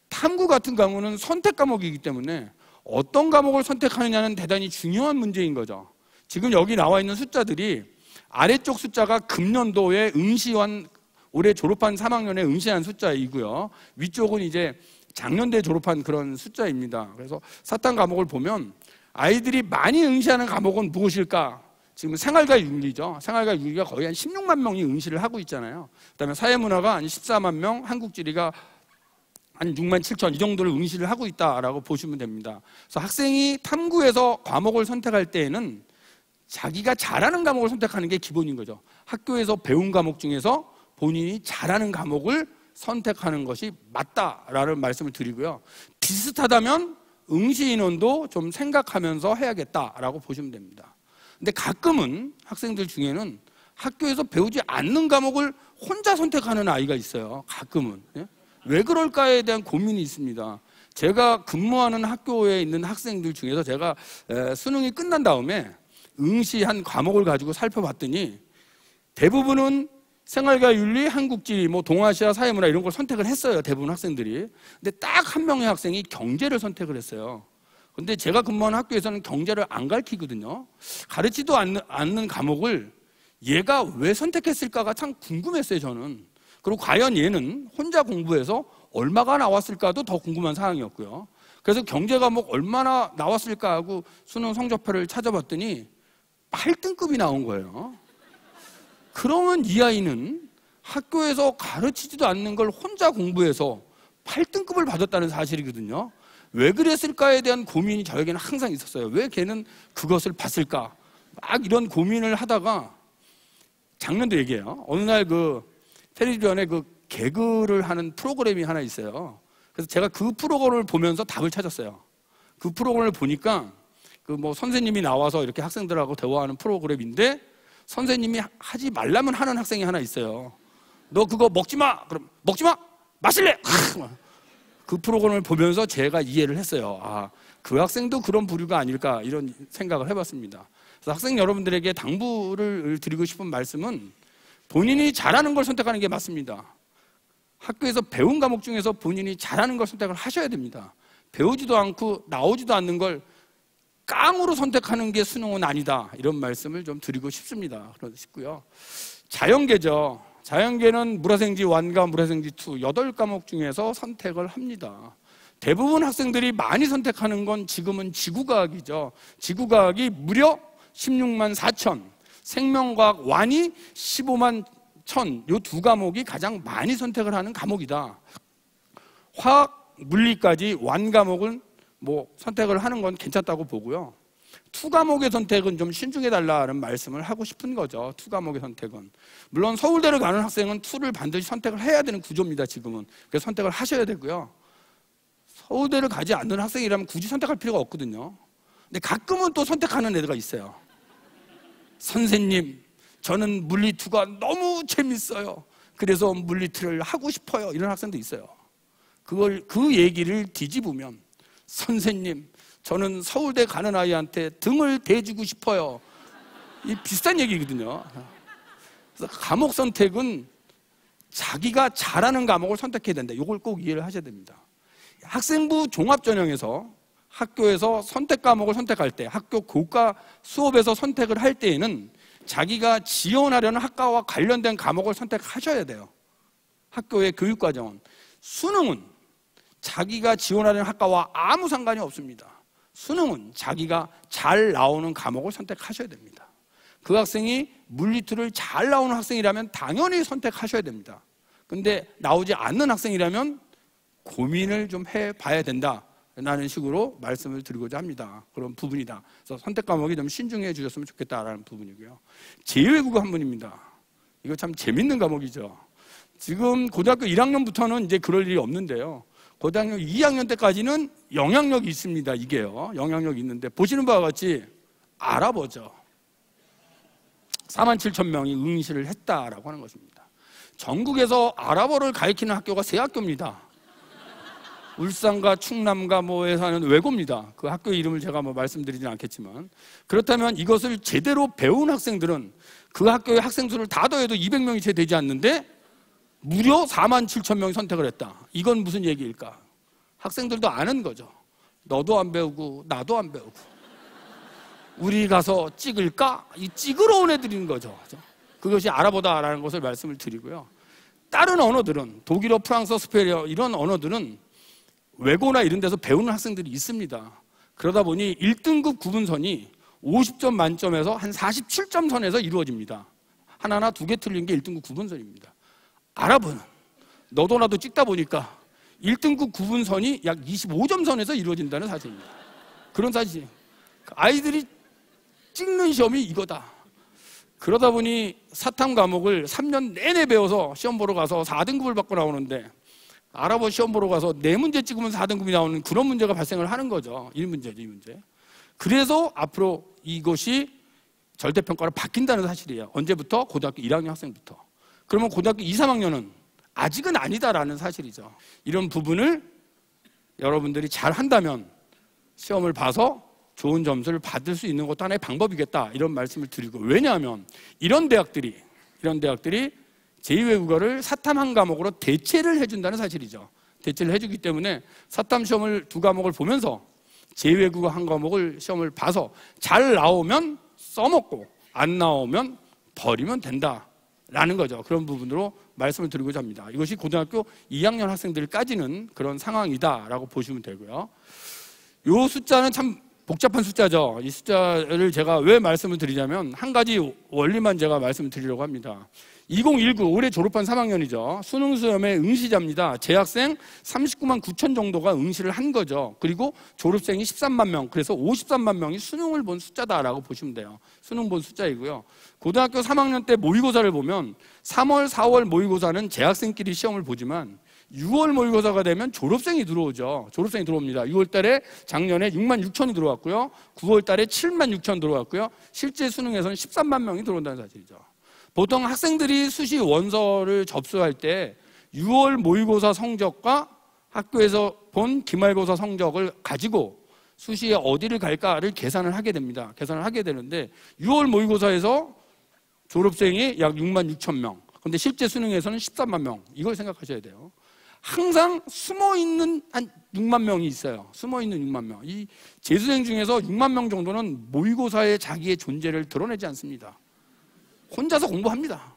A: 탐구 같은 경우는 선택 과목이기 때문에 어떤 과목을 선택하느냐는 대단히 중요한 문제인 거죠. 지금 여기 나와 있는 숫자들이 아래쪽 숫자가 금년도에 응시한 올해 졸업한 3학년에 응시한 숫자이고요. 위쪽은 이제 작년도에 졸업한 그런 숫자입니다. 그래서 사탐 과목을 보면 아이들이 많이 응시하는 과목은 무엇일까? 지금 생활과 윤리죠. 생활과 윤리가 거의 한 16만 명이 응시를 하고 있잖아요. 그다음에 사회문화가 한 14만 명, 한국지리가 한 6만 7천 이 정도를 응시를 하고 있다라고 보시면 됩니다. 그래서 학생이 탐구에서 과목을 선택할 때에는 자기가 잘하는 과목을 선택하는 게 기본인 거죠. 학교에서 배운 과목 중에서 본인이 잘하는 과목을 선택하는 것이 맞다라는 말씀을 드리고요. 비슷하다면 응시 인원도 좀 생각하면서 해야겠다라고 보시면 됩니다. 근데 가끔은 학생들 중에는 학교에서 배우지 않는 과목을 혼자 선택하는 아이가 있어요. 가끔은. 왜 그럴까에 대한 고민이 있습니다. 제가 근무하는 학교에 있는 학생들 중에서 제가 수능이 끝난 다음에 응시한 과목을 가지고 살펴봤더니 대부분은 생활과 윤리, 한국지리, 뭐 동아시아 사회문화 이런 걸 선택을 했어요. 대부분 학생들이. 근데 딱 한 명의 학생이 경제를 선택을 했어요. 근데 제가 근무하는 학교에서는 경제를 안 가르치거든요. 가르치도 않는 과목을 얘가 왜 선택했을까가 참 궁금했어요, 저는. 그리고 과연 얘는 혼자 공부해서 얼마가 나왔을까도 더 궁금한 사항이었고요. 그래서 경제 과목 얼마나 나왔을까 하고 수능 성적표를 찾아봤더니 8등급이 나온 거예요. 그러면 이 아이는 학교에서 가르치지도 않는 걸 혼자 공부해서 8등급을 받았다는 사실이거든요. 왜 그랬을까에 대한 고민이 저에게는 항상 있었어요. 왜 걔는 그것을 봤을까? 막 이런 고민을 하다가 작년도 얘기해요. 어느 날 그 텔레비전에 그 개그를 하는 프로그램이 하나 있어요. 그래서 제가 그 프로그램을 보면서 답을 찾았어요. 그 프로그램을 보니까 그 뭐 선생님이 나와서 이렇게 학생들하고 대화하는 프로그램인데 선생님이 하지 말라면 하는 학생이 하나 있어요. 너 그거 먹지 마. 그럼 먹지 마. 마실래. 그 프로그램을 보면서 제가 이해를 했어요. 아, 그 학생도 그런 부류가 아닐까 이런 생각을 해봤습니다. 그래서 학생 여러분들에게 당부를 드리고 싶은 말씀은 본인이 잘하는 걸 선택하는 게 맞습니다. 학교에서 배운 과목 중에서 본인이 잘하는 걸 선택을 하셔야 됩니다. 배우지도 않고 나오지도 않는 걸 깡으로 선택하는 게 수능은 아니다. 이런 말씀을 좀 드리고 싶습니다. 그러시고요. 자연계죠. 자연계는 물화생지 1과 물화생지 2 8과목 중에서 선택을 합니다. 대부분 학생들이 많이 선택하는 건 지금은 지구과학이죠. 지구과학이 무려 16만 4천, 생명과학 완이 15만 1천, 이 두 과목이 가장 많이 선택을 하는 과목이다. 화학, 물리까지 완 과목은 뭐 선택을 하는 건 괜찮다고 보고요. 투 과목의 선택은 좀 신중해달라는 말씀을 하고 싶은 거죠. 투 과목의 선택은. 물론 서울대를 가는 학생은 투를 반드시 선택을 해야 되는 구조입니다. 지금은. 그래서 선택을 하셔야 되고요. 서울대를 가지 않는 학생이라면 굳이 선택할 필요가 없거든요. 근데 가끔은 또 선택하는 애들가 있어요. 선생님, 저는 물리 투가 너무 재밌어요. 그래서 물리 투를 하고 싶어요. 이런 학생도 있어요. 그 얘기를 뒤집으면 선생님, 저는 서울대 가는 아이한테 등을 대주고 싶어요. 이 비슷한 얘기거든요. 그래서 과목 선택은 자기가 잘하는 과목을 선택해야 된다. 이걸 꼭 이해를 하셔야 됩니다. 학생부 종합전형에서 학교에서 선택 과목을 선택할 때, 학교 교과 수업에서 선택을 할 때에는 자기가 지원하려는 학과와 관련된 과목을 선택하셔야 돼요. 학교의 교육과정은. 수능은 자기가 지원하려는 학과와 아무 상관이 없습니다. 수능은 자기가 잘 나오는 과목을 선택하셔야 됩니다. 그 학생이 물리투를 잘 나오는 학생이라면 당연히 선택하셔야 됩니다. 근데 나오지 않는 학생이라면 고민을 좀 해봐야 된다라는 식으로 말씀을 드리고자 합니다. 그런 부분이다. 그래서 선택 과목이 좀 신중해 주셨으면 좋겠다라는 부분이고요. 제외국어 한 문입니다. 이거 참 재밌는 과목이죠. 지금 고등학교 1학년부터는 이제 그럴 일이 없는데요. 고등학교 2학년 때까지는 영향력이 있습니다. 이게요. 영향력이 있는데 보시는 바와 같이 알아보죠. 47,000명이 응시를 했다라고 하는 것입니다. 전국에서 아랍어를 가르치는 학교가 3학교입니다. 울산과 충남과 뭐에 사는 외고입니다. 그 학교 이름을 제가 뭐 말씀드리진 않겠지만, 그렇다면 이것을 제대로 배운 학생들은 그 학교의 학생 수를 다 더해도 200명이 채 되지 않는데 무려 47,000명이 선택을 했다. 이건 무슨 얘기일까? 학생들도 아는 거죠. 너도 안 배우고 나도 안 배우고 우리 가서 찍을까? 이 찍으러 온 애들인 거죠. 그것이 알아보다라는 것을 말씀을 드리고요. 다른 언어들은 독일어, 프랑스어, 스페인어 이런 언어들은 외고나 이런 데서 배우는 학생들이 있습니다. 그러다 보니 1등급 구분선이 50점 만점에서 한 47점 선에서 이루어집니다. 하나나 두 개 틀린 게 1등급 구분선입니다. 아랍은 너도 나도 찍다 보니까 1등급 구분선이 약 25점 선에서 이루어진다는 사실입니다. 그런 사실. 아이들이 찍는 시험이 이거다. 그러다 보니 사탐 과목을 3년 내내 배워서 시험 보러 가서 4등급을 받고 나오는데 아랍어 시험 보러 가서 4문제 찍으면 4등급이 나오는 그런 문제가 발생을 하는 거죠. 이 문제죠, 이 문제. 그래서 앞으로 이것이 절대평가로 바뀐다는 사실이에요. 언제부터? 고등학교 1학년 학생부터. 그러면 고등학교 2, 3학년은 아직은 아니다라는 사실이죠. 이런 부분을 여러분들이 잘 한다면 시험을 봐서 좋은 점수를 받을 수 있는 것도 하나의 방법이겠다 이런 말씀을 드리고, 왜냐하면 이런 대학들이 제2외국어를 사탐 한 과목으로 대체를 해준다는 사실이죠. 대체를 해주기 때문에 사탐 시험을 2과목을 보면서 제2외국어 한 과목을 시험을 봐서 잘 나오면 써먹고 안 나오면 버리면 된다라는 거죠. 그런 부분으로 말씀을 드리고자 합니다. 이것이 고등학교 2학년 학생들까지는 그런 상황이다라고 보시면 되고요. 이 숫자는 참 복잡한 숫자죠. 이 숫자를 제가 왜 말씀을 드리냐면 한 가지 원리만 제가 말씀을 드리려고 합니다. 2019 올해 졸업한 3학년이죠. 수능 시험의 응시자입니다. 재학생 39만 9천 정도가 응시를 한 거죠. 그리고 졸업생이 13만 명, 그래서 53만 명이 수능을 본 숫자다라고 보시면 돼요. 수능 본 숫자이고요. 고등학교 3학년 때 모의고사를 보면 3월, 4월 모의고사는 재학생끼리 시험을 보지만 6월 모의고사가 되면 졸업생이 들어오죠. 졸업생이 들어옵니다. 6월 달에 작년에 6만 6천이 들어왔고요. 9월 달에 7만 6천 들어왔고요. 실제 수능에서는 13만 명이 들어온다는 사실이죠. 보통 학생들이 수시 원서를 접수할 때 6월 모의고사 성적과 학교에서 본 기말고사 성적을 가지고 수시에 어디를 갈까를 계산을 하게 됩니다. 계산을 하게 되는데 6월 모의고사에서 졸업생이 약 6만 6천 명. 근데 실제 수능에서는 13만 명. 이걸 생각하셔야 돼요. 항상 숨어있는 한 6만 명이 있어요. 숨어있는 6만 명. 이 재수생 중에서 6만 명 정도는 모의고사에 자기의 존재를 드러내지 않습니다. 혼자서 공부합니다.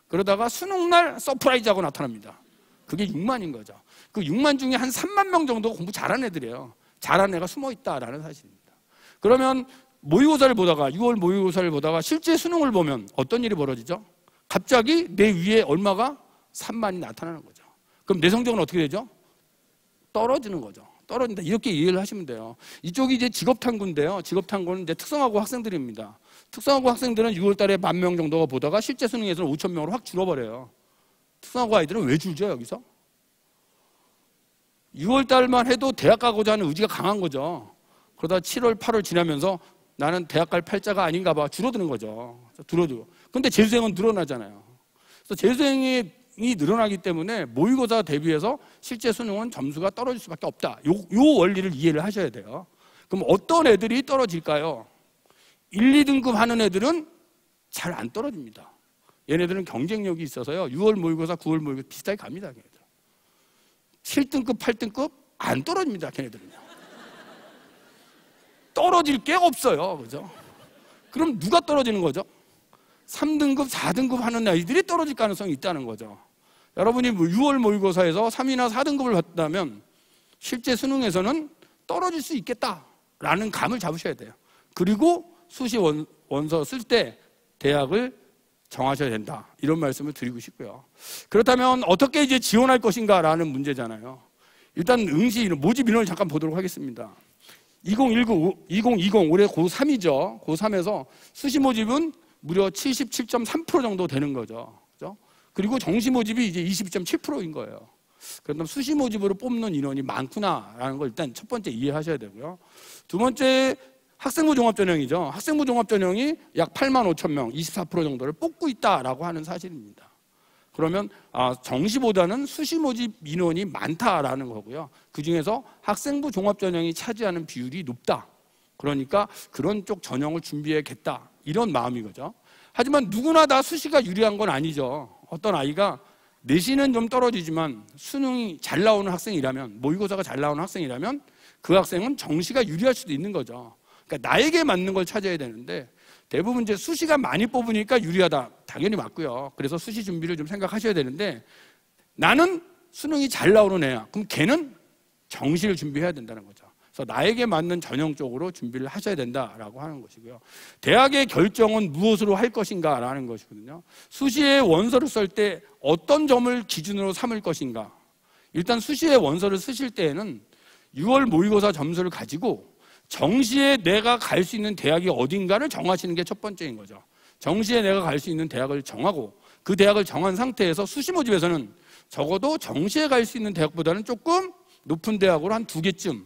A: 그러다가 수능날 서프라이즈하고 나타납니다. 그게 6만인 거죠. 그 6만 중에 한 3만 명 정도 공부 잘하는 애들이에요. 잘하는 애가 숨어있다라는 사실입니다. 그러면 모의고사를 보다가 6월 모의고사를 보다가 실제 수능을 보면 어떤 일이 벌어지죠? 갑자기 내 위에 얼마가 3만이 나타나는 거죠. 그럼 내 성적은 어떻게 되죠? 떨어지는 거죠. 떨어진다. 이렇게 이해를 하시면 돼요. 이쪽이 이제 직업탐구인데요. 직업탐구는 이제 특성화고 학생들입니다. 특성화고 학생들은 6월 달에 10,000명 정도가 보다가 실제 수능에서는 5,000명으로 확 줄어버려요. 특성화고 아이들은 왜 줄죠, 여기서? 6월 달만 해도 대학 가고자 하는 의지가 강한 거죠. 그러다 7월, 8월 지나면서 나는 대학 갈 팔자가 아닌가 봐. 줄어드는 거죠. 줄어들고. 근데 재수생은 늘어나잖아요. 그래서 재수생이 늘어나기 때문에 모의고사 대비해서 실제 수능은 점수가 떨어질 수밖에 없다. 요 원리를 이해를 하셔야 돼요. 그럼 어떤 애들이 떨어질까요? 1, 2등급 하는 애들은 잘 안 떨어집니다. 얘네들은 경쟁력이 있어서요. 6월 모의고사, 9월 모의고사 비슷하게 갑니다. 걔네들. 7등급, 8등급 안 떨어집니다. 걔네들은요. 떨어질 게 없어요. 그죠? 그럼 누가 떨어지는 거죠? 3등급, 4등급 하는 아이들이 떨어질 가능성이 있다는 거죠. 여러분이 6월 모의고사에서 3이나 4등급을 받다면 실제 수능에서는 떨어질 수 있겠다라는 감을 잡으셔야 돼요. 그리고 수시 원서 쓸 때 대학을 정하셔야 된다. 이런 말씀을 드리고 싶고요. 그렇다면 어떻게 이제 지원할 것인가라는 문제잖아요. 일단 응시, 모집 인원을 잠깐 보도록 하겠습니다. 2020 올해 고3이죠. 고3에서 수시 모집은 무려 77.3% 정도 되는 거죠. 그죠? 그리고 정시 모집이 이제 22.7%인 거예요. 그런데 수시 모집으로 뽑는 인원이 많구나라는 걸 일단 첫 번째 이해하셔야 되고요. 두 번째, 학생부 종합전형이죠. 학생부 종합전형이 약 85,000명, 24% 정도를 뽑고 있다라고 하는 사실입니다. 그러면 정시보다는 수시 모집 인원이 많다라는 거고요. 그중에서 학생부 종합전형이 차지하는 비율이 높다. 그러니까 그런 쪽 전형을 준비해야겠다. 이런 마음인 거죠. 하지만 누구나 다 수시가 유리한 건 아니죠. 어떤 아이가 내신은 좀 떨어지지만 수능이 잘 나오는 학생이라면, 모의고사가 잘 나오는 학생이라면 그 학생은 정시가 유리할 수도 있는 거죠. 그러니까 나에게 맞는 걸 찾아야 되는데 대부분 이제 수시가 많이 뽑으니까 유리하다. 당연히 맞고요. 그래서 수시 준비를 좀 생각하셔야 되는데 나는 수능이 잘 나오는 애야. 그럼 걔는 정시를 준비해야 된다는 거죠. 그래서 나에게 맞는 전형 쪽으로 준비를 하셔야 된다라고 하는 것이고요. 대학의 결정은 무엇으로 할 것인가라는 것이거든요. 수시에 원서를 쓸 때 어떤 점을 기준으로 삼을 것인가. 일단 수시에 원서를 쓰실 때에는 6월 모의고사 점수를 가지고 정시에 내가 갈 수 있는 대학이 어딘가를 정하시는 게 첫 번째인 거죠. 정시에 내가 갈 수 있는 대학을 정하고 그 대학을 정한 상태에서 수시 모집에서는 적어도 정시에 갈 수 있는 대학보다는 조금 높은 대학으로 한 2개쯤,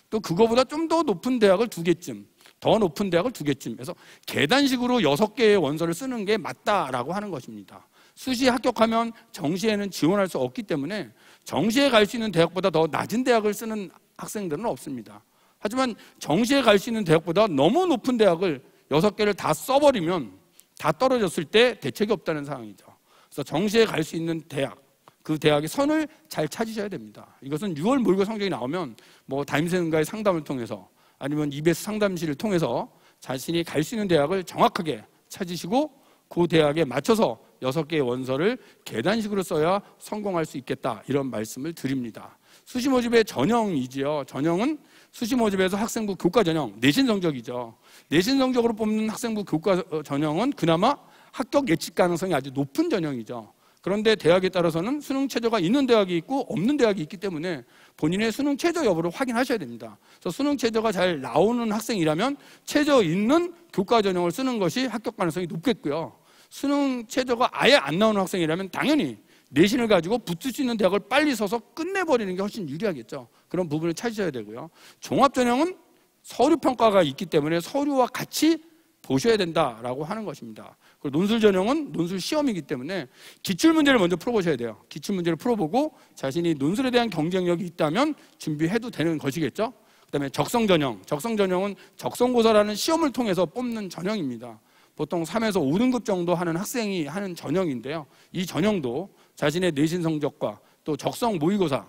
A: 또 그거보다 좀 더 높은 대학을 2개쯤, 더 높은 대학을 2개쯤 해서 계단식으로 6개의 원서를 쓰는 게 맞다라고 하는 것입니다. 수시에 합격하면 정시에는 지원할 수 없기 때문에 정시에 갈 수 있는 대학보다 더 낮은 대학을 쓰는 학생들은 없습니다. 하지만 정시에 갈 수 있는 대학보다 너무 높은 대학을 6개를 다 써버리면 다 떨어졌을 때 대책이 없다는 상황이죠. 그래서 정시에 갈 수 있는 대학, 그 대학의 선을 잘 찾으셔야 됩니다. 이것은 6월 모의고사 성적이 나오면 뭐 담임선생님과의 상담을 통해서 아니면 EBS 상담실을 통해서 자신이 갈 수 있는 대학을 정확하게 찾으시고 그 대학에 맞춰서 6개의 원서를 계단식으로 써야 성공할 수 있겠다. 이런 말씀을 드립니다. 수시 모집의 전형이지요. 전형은 수시 모집에서 학생부 교과 전형, 내신 성적이죠. 내신 성적으로 뽑는 학생부 교과 전형은 그나마 합격 예측 가능성이 아주 높은 전형이죠. 그런데 대학에 따라서는 수능 최저가 있는 대학이 있고 없는 대학이 있기 때문에 본인의 수능 최저 여부를 확인하셔야 됩니다. 그래서 수능 최저가 잘 나오는 학생이라면 최저 있는 교과 전형을 쓰는 것이 합격 가능성이 높겠고요. 수능 최저가 아예 안 나오는 학생이라면 당연히 내신을 가지고 붙을 수 있는 대학을 빨리 서서 끝내버리는 게 훨씬 유리하겠죠. 그런 부분을 찾으셔야 되고요. 종합전형은 서류평가가 있기 때문에 서류와 같이 보셔야 된다라고 하는 것입니다. 그리고 논술전형은 논술 시험이기 때문에 기출문제를 먼저 풀어보셔야 돼요. 기출문제를 풀어보고 자신이 논술에 대한 경쟁력이 있다면 준비해도 되는 것이겠죠. 그 다음에 적성전형. 적성전형은 적성고사라는 시험을 통해서 뽑는 전형입니다. 보통 3에서 5등급 정도 하는 학생이 하는 전형인데요. 이 전형도 자신의 내신 성적과 또 적성 모의고사,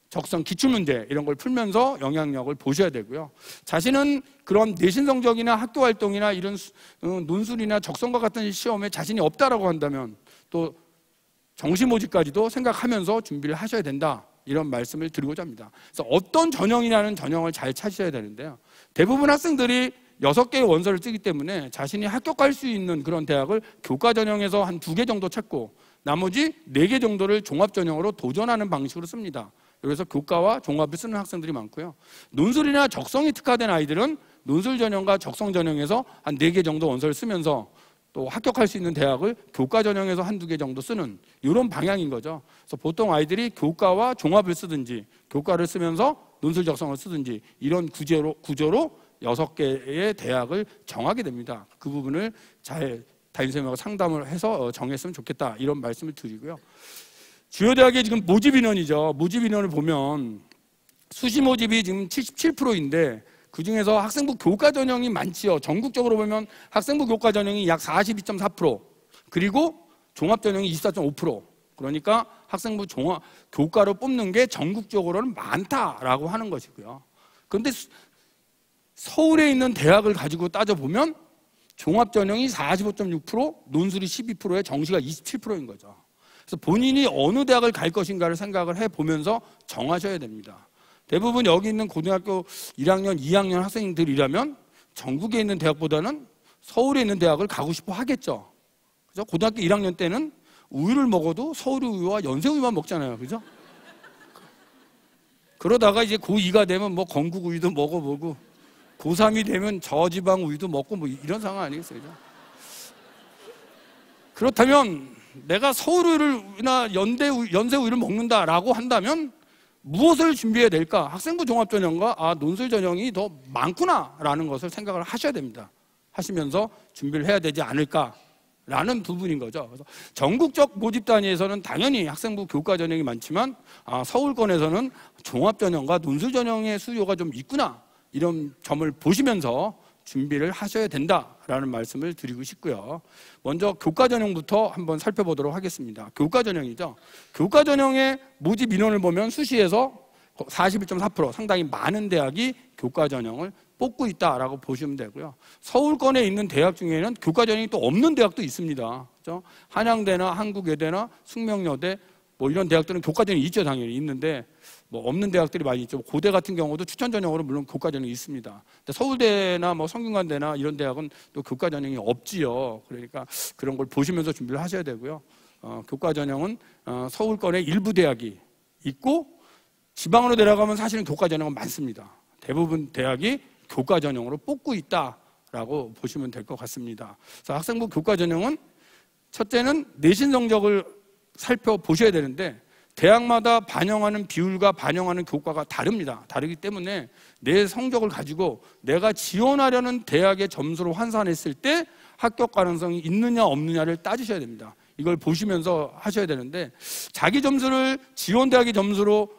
A: 적성 기출문제 이런 걸 풀면서 영향력을 보셔야 되고요. 자신은 그런 내신 성적이나 학교 활동이나 이런 논술이나 적성과 같은 시험에 자신이 없다라고 한다면 또 정시 모집까지도 생각하면서 준비를 하셔야 된다. 이런 말씀을 드리고자 합니다. 그래서 어떤 전형이라는 전형을 잘 찾으셔야 되는데요. 대부분 학생들이 6개의 원서를 쓰기 때문에 자신이 합격할 수 있는 그런 대학을 교과 전형에서 한 2개 정도 찾고 나머지 4개 정도를 종합 전형으로 도전하는 방식으로 씁니다. 그래서 교과와 종합을 쓰는 학생들이 많고요. 논술이나 적성이 특화된 아이들은 논술 전형과 적성 전형에서 한 4개 정도 원서를 쓰면서 또 합격할 수 있는 대학을 교과 전형에서 한두 개 정도 쓰는 이런 방향인 거죠. 그래서 보통 아이들이 교과와 종합을 쓰든지 교과를 쓰면서 논술 적성을 쓰든지 이런 구조로 6개의 대학을 정하게 됩니다. 그 부분을 잘 담임선생님하고 상담을 해서 정했으면 좋겠다 이런 말씀을 드리고요. 주요 대학의 지금 모집 인원이죠. 모집 인원을 보면 수시 모집이 지금 77%인데 그중에서 학생부 교과 전형이 많지요. 전국적으로 보면 학생부 교과 전형이 약 42.4%, 그리고 종합 전형이 24.5%. 그러니까 학생부 종합 교과로 뽑는 게 전국적으로는 많다라고 하는 것이고요. 그런데 서울에 있는 대학을 가지고 따져보면 종합 전형이 45.6%, 논술이 12%에 정시가 27%인 거죠. 그래서 본인이 어느 대학을 갈 것인가를 생각을 해보면서 정하셔야 됩니다. 대부분 여기 있는 고등학교 1학년, 2학년 학생들이라면 전국에 있는 대학보다는 서울에 있는 대학을 가고 싶어 하겠죠. 그죠? 고등학교 1학년 때는 우유를 먹어도 서울우유와 연세우유만 먹잖아요. 그죠? 그러다가 이제 고2가 되면 뭐 건국우유도 먹어보고 고3이 되면 저지방 우유도 먹고 뭐 이런 상황 아니겠어요? 그죠? 그렇다면 내가 서울우유나 연세우유를 먹는다라고 한다면 무엇을 준비해야 될까? 학생부 종합전형과 논술 전형이 더 많구나라는 것을 생각을 하셔야 됩니다. 하시면서 준비를 해야 되지 않을까라는 부분인 거죠. 그래서 전국적 모집 단위에서는 당연히 학생부 교과 전형이 많지만 서울권에서는 종합전형과 논술 전형의 수요가 좀 있구나 이런 점을 보시면서 준비를 하셔야 된다라는 말씀을 드리고 싶고요. 먼저 교과 전형부터 한번 살펴보도록 하겠습니다. 교과 전형이죠. 교과 전형의 모집 인원을 보면 수시에서 41.4% 상당히 많은 대학이 교과 전형을 뽑고 있다라고 보시면 되고요. 서울권에 있는 대학 중에는 교과 전형이 또 없는 대학도 있습니다. 그렇죠? 한양대나 한국외대나 숙명여대 뭐 이런 대학들은 교과 전형이 있죠. 당연히 있는데 뭐 없는 대학들이 많이 있죠. 고대 같은 경우도 추천 전형으로 물론 교과 전형이 있습니다. 근데 서울대나 뭐 성균관대나 이런 대학은 또 교과 전형이 없지요. 그러니까 그런 걸 보시면서 준비를 하셔야 되고요. 교과 전형은 서울권에 일부 대학이 있고 지방으로 내려가면 사실은 교과 전형은 많습니다. 대부분 대학이 교과 전형으로 뽑고 있다라고 보시면 될 것 같습니다. 그래서 학생부 교과 전형은 첫째는 내신 성적을 살펴보셔야 되는데 대학마다 반영하는 비율과 반영하는 교과가 다릅니다. 다르기 때문에 내 성적을 가지고 내가 지원하려는 대학의 점수로 환산했을 때 합격 가능성이 있느냐 없느냐를 따지셔야 됩니다. 이걸 보시면서 하셔야 되는데 자기 점수를 지원 대학의 점수로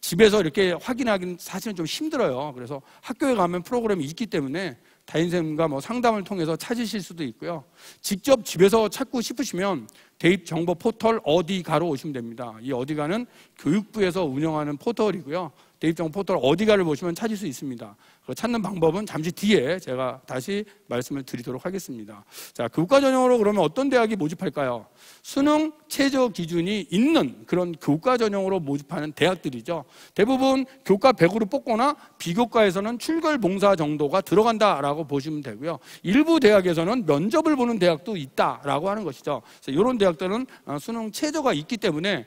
A: 집에서 이렇게 확인하기는 사실은 좀 힘들어요. 그래서 학교에 가면 프로그램이 있기 때문에 담임선생님과 뭐 상담을 통해서 찾으실 수도 있고요. 직접 집에서 찾고 싶으시면 대입정보 포털 어디가로 오시면 됩니다. 이 어디가는 교육부에서 운영하는 포털이고요. 대입정보 포털 어디가를 보시면 찾을 수 있습니다. 찾는 방법은 잠시 뒤에 제가 다시 말씀을 드리도록 하겠습니다. 자, 교과 전형으로 그러면 어떤 대학이 모집할까요? 수능 최저 기준이 있는 그런 교과 전형으로 모집하는 대학들이죠. 대부분 교과 100으로 뽑거나 비교과에서는 출결 봉사 정도가 들어간다라고 보시면 되고요. 일부 대학에서는 면접을 보는 대학도 있다라고 하는 것이죠. 그래서 이런 대학들은 수능 최저가 있기 때문에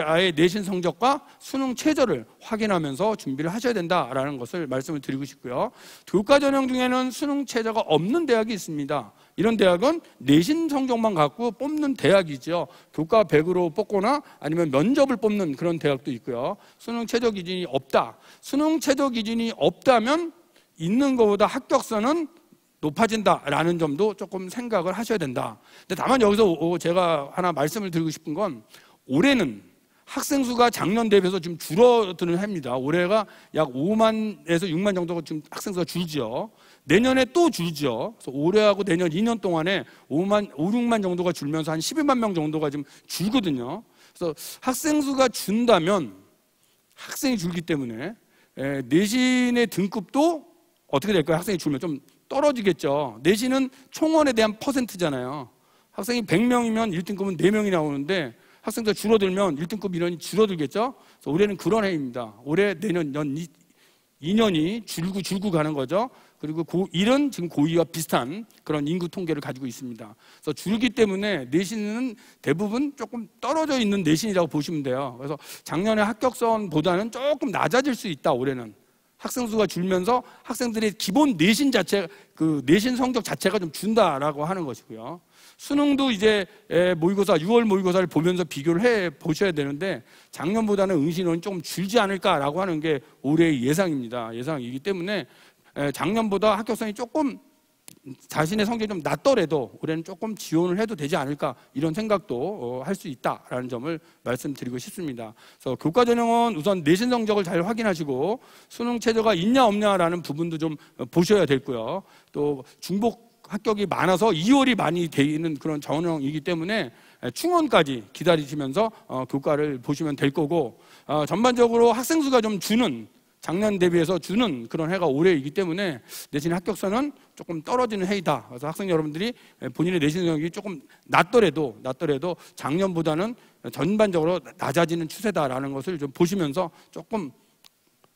A: 아예 내신 성적과 수능 최저를 확인하면서 준비를 하셔야 된다라는 것을 말씀을 드리고 싶고요. 교과 전형 중에는 수능 최저가 없는 대학이 있습니다. 이런 대학은 내신 성적만 갖고 뽑는 대학이죠. 교과 100으로 뽑거나 아니면 면접을 뽑는 그런 대학도 있고요. 수능 최저 기준이 없다. 수능 최저 기준이 없다면 있는 것보다 합격선은 높아진다라는 점도 조금 생각을 하셔야 된다. 근데 다만 여기서 제가 하나 말씀을 드리고 싶은 건 올해는 학생 수가 작년 대비해서 지금 줄어드는 해입니다. 올해가 약 5만에서 6만 정도가 지금 학생 수가 줄죠. 내년에 또 줄죠. 그래서 올해하고 내년 2년 동안에 5, 6만 정도가 줄면서 한 12만 명 정도가 지금 줄거든요. 그래서 학생 수가 준다면 학생이 줄기 때문에 내신의 등급도 어떻게 될까요? 학생이 줄면 좀 떨어지겠죠. 내신은 총원에 대한 퍼센트잖아요. 학생이 100명이면 1등급은 4명이 나오는데 학생들 줄어들면 1등급 인원이 줄어들겠죠. 그래서 올해는 그런 해입니다. 올해 내년 2년이 줄고 가는 거죠. 그리고 고1은 지금 고2와 비슷한 그런 인구 통계를 가지고 있습니다. 그래서 줄기 때문에 내신은 대부분 조금 떨어져 있는 내신이라고 보시면 돼요. 그래서 작년에 합격선보다는 조금 낮아질 수 있다. 올해는 학생 수가 줄면서 학생들의 기본 내신 자체, 그 내신 성적 자체가 좀 준다라고 하는 것이고요. 수능도 이제 모의고사 6월 모의고사를 보면서 비교를 해 보셔야 되는데 작년보다는 응시인원이 조금 줄지 않을까라고 하는 게 올해의 예상입니다. 예상이기 때문에 작년보다 합격선이 조금 자신의 성적이 좀 낮더라도 올해는 조금 지원을 해도 되지 않을까 이런 생각도 할 수 있다라는 점을 말씀드리고 싶습니다. 그래서 교과 전형은 우선 내신 성적을 잘 확인하시고 수능 최저가 있냐 없냐라는 부분도 좀 보셔야 되고요. 또 중복 합격이 많아서 2월이 많이 되는 그런 전형이기 때문에 충원까지 기다리시면서 교과를 보시면 될 거고, 전반적으로 학생 수가 좀 주는, 작년 대비해서 주는 그런 해가 올해이기 때문에 내신 합격선은 조금 떨어지는 해이다. 그래서 학생 여러분들이 본인의 내신 성적이 조금 낮더라도 작년보다는 전반적으로 낮아지는 추세다라는 것을 좀 보시면서 조금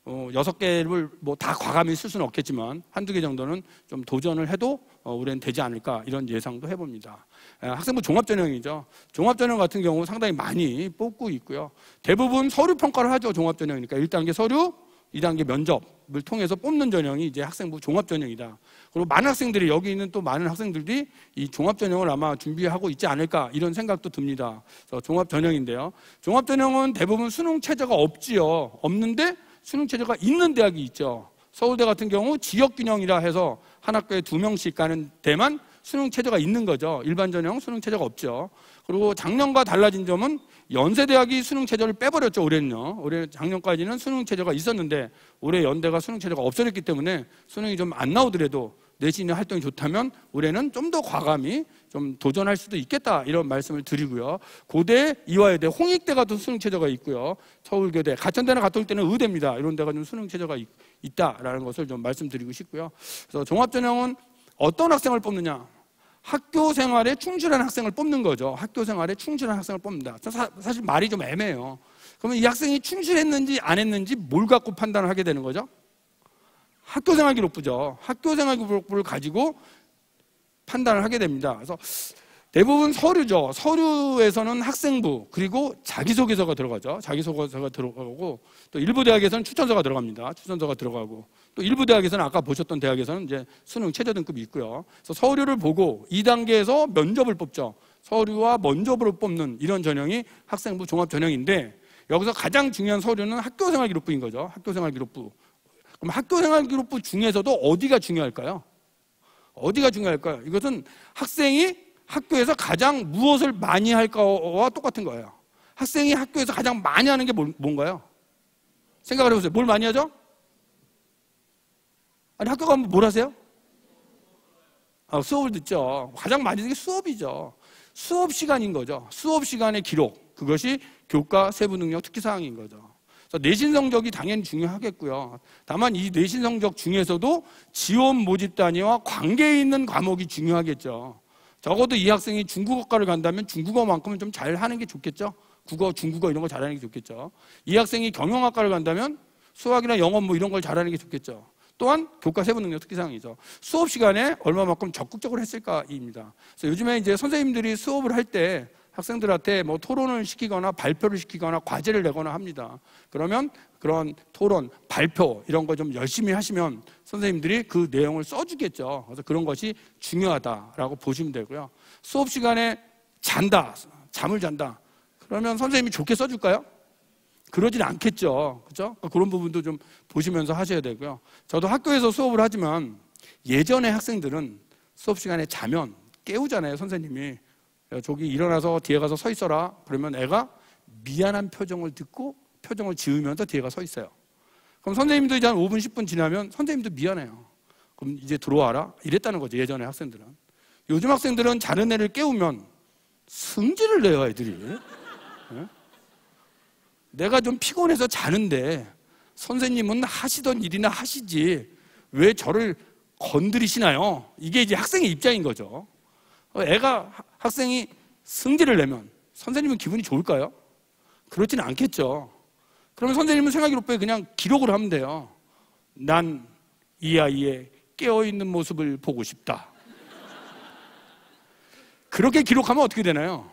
A: 6개를 뭐 다 과감히 쓸 수는 없겠지만 한두 개 정도는 좀 도전을 해도 올해는 되지 않을까 이런 예상도 해봅니다. 학생부 종합전형이죠. 종합전형 같은 경우 상당히 많이 뽑고 있고요. 대부분 서류 평가를 하죠. 종합전형이니까 1단계 서류, 2단계 면접을 통해서 뽑는 전형이 이제 학생부 종합전형이다. 그리고 많은 학생들이, 여기 있는 또 많은 학생들이 이 종합전형을 아마 준비하고 있지 않을까 이런 생각도 듭니다. 그래서 종합전형인데요. 종합전형은 대부분 수능 최저가 없지요. 없는데 수능 최저가 있는 대학이 있죠. 서울대 같은 경우 지역균형이라 해서 한 학교에 2명씩 가는 데만 수능 최저가 있는 거죠. 일반 전형 수능 최저가 없죠. 그리고 작년과 달라진 점은 연세대학이 수능 최저를 빼버렸죠. 올해는요. 올해 작년까지는 수능 최저가 있었는데 올해 연대가 수능 최저가 없어졌기 때문에 수능이 좀 안 나오더라도 내신의 활동이 좋다면 올해는 좀 더 과감히 좀 도전할 수도 있겠다 이런 말씀을 드리고요. 고대, 이화여대, 홍익대가 또 수능 최저가 있고요. 서울교대, 가천대나 가톨대는 의대입니다. 이런 데가 좀 수능 최저가 있다라는 것을 좀 말씀드리고 싶고요. 그래서 종합전형은 어떤 학생을 뽑느냐? 학교 생활에 충실한 학생을 뽑는 거죠. 학교 생활에 충실한 학생을 뽑는다. 사실 말이 좀 애매해요. 그러면 이 학생이 충실했는지 안 했는지 뭘 갖고 판단을 하게 되는 거죠? 학교생활 기록부죠. 학교생활 기록부를 가지고 판단을 하게 됩니다. 그래서 대부분 서류죠. 서류에서는 학생부 그리고 자기소개서가 들어가죠. 자기소개서가 들어가고 또 일부 대학에서는 추천서가 들어갑니다. 추천서가 들어가고 또 일부 대학에서는 아까 보셨던 대학에서는 이제 수능 최저 등급이 있고요. 그래서 서류를 보고 2단계에서 면접을 뽑죠. 서류와 면접으로 뽑는 이런 전형이 학생부 종합 전형인데 여기서 가장 중요한 서류는 학교생활 기록부인 거죠. 학교생활 기록부. 그럼 학교생활 기록부 중에서도 어디가 중요할까요? 어디가 중요할까요? 이것은 학생이 학교에서 가장 무엇을 많이 할까와 똑같은 거예요. 학생이 학교에서 가장 많이 하는 게 뭔가요? 생각을 해보세요. 뭘 많이 하죠? 아니 학교 가면 뭘 하세요? 수업을 듣죠. 가장 많이 듣는 게 수업이죠. 수업 시간인 거죠. 수업 시간의 기록, 그것이 교과 세부 능력 특기 사항인 거죠. 그래서 내신 성적이 당연히 중요하겠고요. 다만 이 내신 성적 중에서도 지원 모집 단위와 관계 있는 과목이 중요하겠죠. 적어도 이 학생이 중국어과를 간다면 중국어만큼은 좀 잘하는 게 좋겠죠. 국어, 중국어 이런 거 잘하는 게 좋겠죠. 이 학생이 경영학과를 간다면 수학이나 영어 뭐 이런 걸 잘하는 게 좋겠죠. 또한 교과 세부 능력 특기사항이죠. 수업 시간에 얼마만큼 적극적으로 했을까입니다. 그래서 요즘에 이제 선생님들이 수업을 할 때 학생들한테 뭐 토론을 시키거나 발표를 시키거나 과제를 내거나 합니다. 그러면 그런 토론, 발표 이런 거 좀 열심히 하시면 선생님들이 그 내용을 써주겠죠. 그래서 그런 것이 중요하다라고 보시면 되고요. 수업 시간에 잠을 잔다. 그러면 선생님이 좋게 써줄까요? 그러진 않겠죠. 그죠? 그런 부분도 좀 보시면서 하셔야 되고요. 저도 학교에서 수업을 하지만 예전에 학생들은 수업 시간에 자면 깨우잖아요, 선생님이. 저기 일어나서 뒤에 가서 서 있어라. 그러면 애가 미안한 표정을 듣고 표정을 지으면서 뒤에 가서 서 있어요. 그럼 선생님도 이제 한 5분, 10분 지나면 선생님도 미안해요. 그럼 이제 들어와라. 이랬다는 거죠, 예전에 학생들은. 요즘 학생들은 자는 애를 깨우면 승질을 내요, 애들이. 네? 내가 좀 피곤해서 자는데 선생님은 하시던 일이나 하시지 왜 저를 건드리시나요? 이게 이제 학생의 입장인 거죠. 학생이 승질을 내면 선생님은 기분이 좋을까요? 그렇지는 않겠죠. 그러면 선생님은 생활 기록부에 그냥 기록을 하면 돼요. 난 이 아이의 깨어있는 모습을 보고 싶다. 그렇게 기록하면 어떻게 되나요?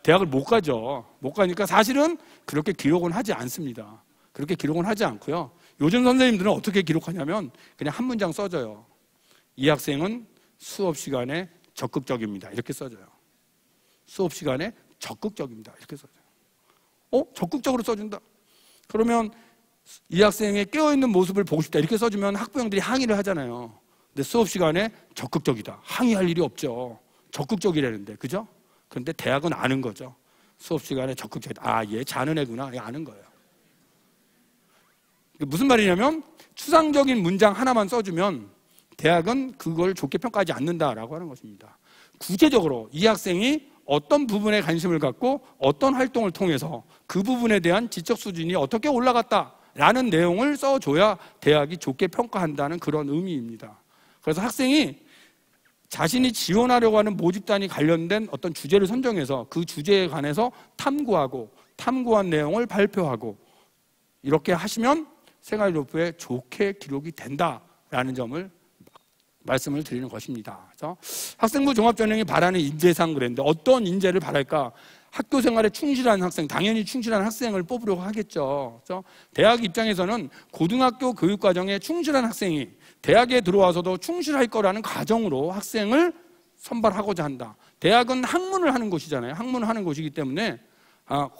A: 대학을 못 가죠. 못 가니까 사실은 그렇게 기록은 하지 않습니다. 그렇게 기록은 하지 않고요. 요즘 선생님들은 어떻게 기록하냐면 그냥 한 문장 써줘요. 이 학생은 수업 시간에 적극적입니다. 이렇게 써줘요. 수업 시간에 적극적입니다. 이렇게 써줘요. 적극적으로 써준다. 그러면 이 학생의 깨어있는 모습을 보고 싶다. 이렇게 써주면 학부형들이 항의를 하잖아요. 근데 수업 시간에 적극적이다. 항의할 일이 없죠. 적극적이라는데, 그죠? 그런데 대학은 아는 거죠. 수업 시간에 적극적이다. 얘 자는 애구나. 얘 아는 거예요. 무슨 말이냐면 추상적인 문장 하나만 써주면 대학은 그걸 좋게 평가하지 않는다라고 하는 것입니다. 구체적으로 이 학생이 어떤 부분에 관심을 갖고 어떤 활동을 통해서 그 부분에 대한 지적 수준이 어떻게 올라갔다라는 내용을 써줘야 대학이 좋게 평가한다는 그런 의미입니다. 그래서 학생이 자신이 지원하려고 하는 모집단이 관련된 어떤 주제를 선정해서 그 주제에 관해서 탐구하고 탐구한 내용을 발표하고 이렇게 하시면 생활기록부에 좋게 기록이 된다라는 점을 말씀을 드리는 것입니다. 그래서 학생부 종합전형이 바라는 인재상 그랬는데 어떤 인재를 바랄까? 학교 생활에 충실한 학생, 당연히 충실한 학생을 뽑으려고 하겠죠. 그래서 대학 입장에서는 고등학교 교육과정에 충실한 학생이 대학에 들어와서도 충실할 거라는 가정으로 학생을 선발하고자 한다. 대학은 학문을 하는 곳이잖아요. 학문을 하는 곳이기 때문에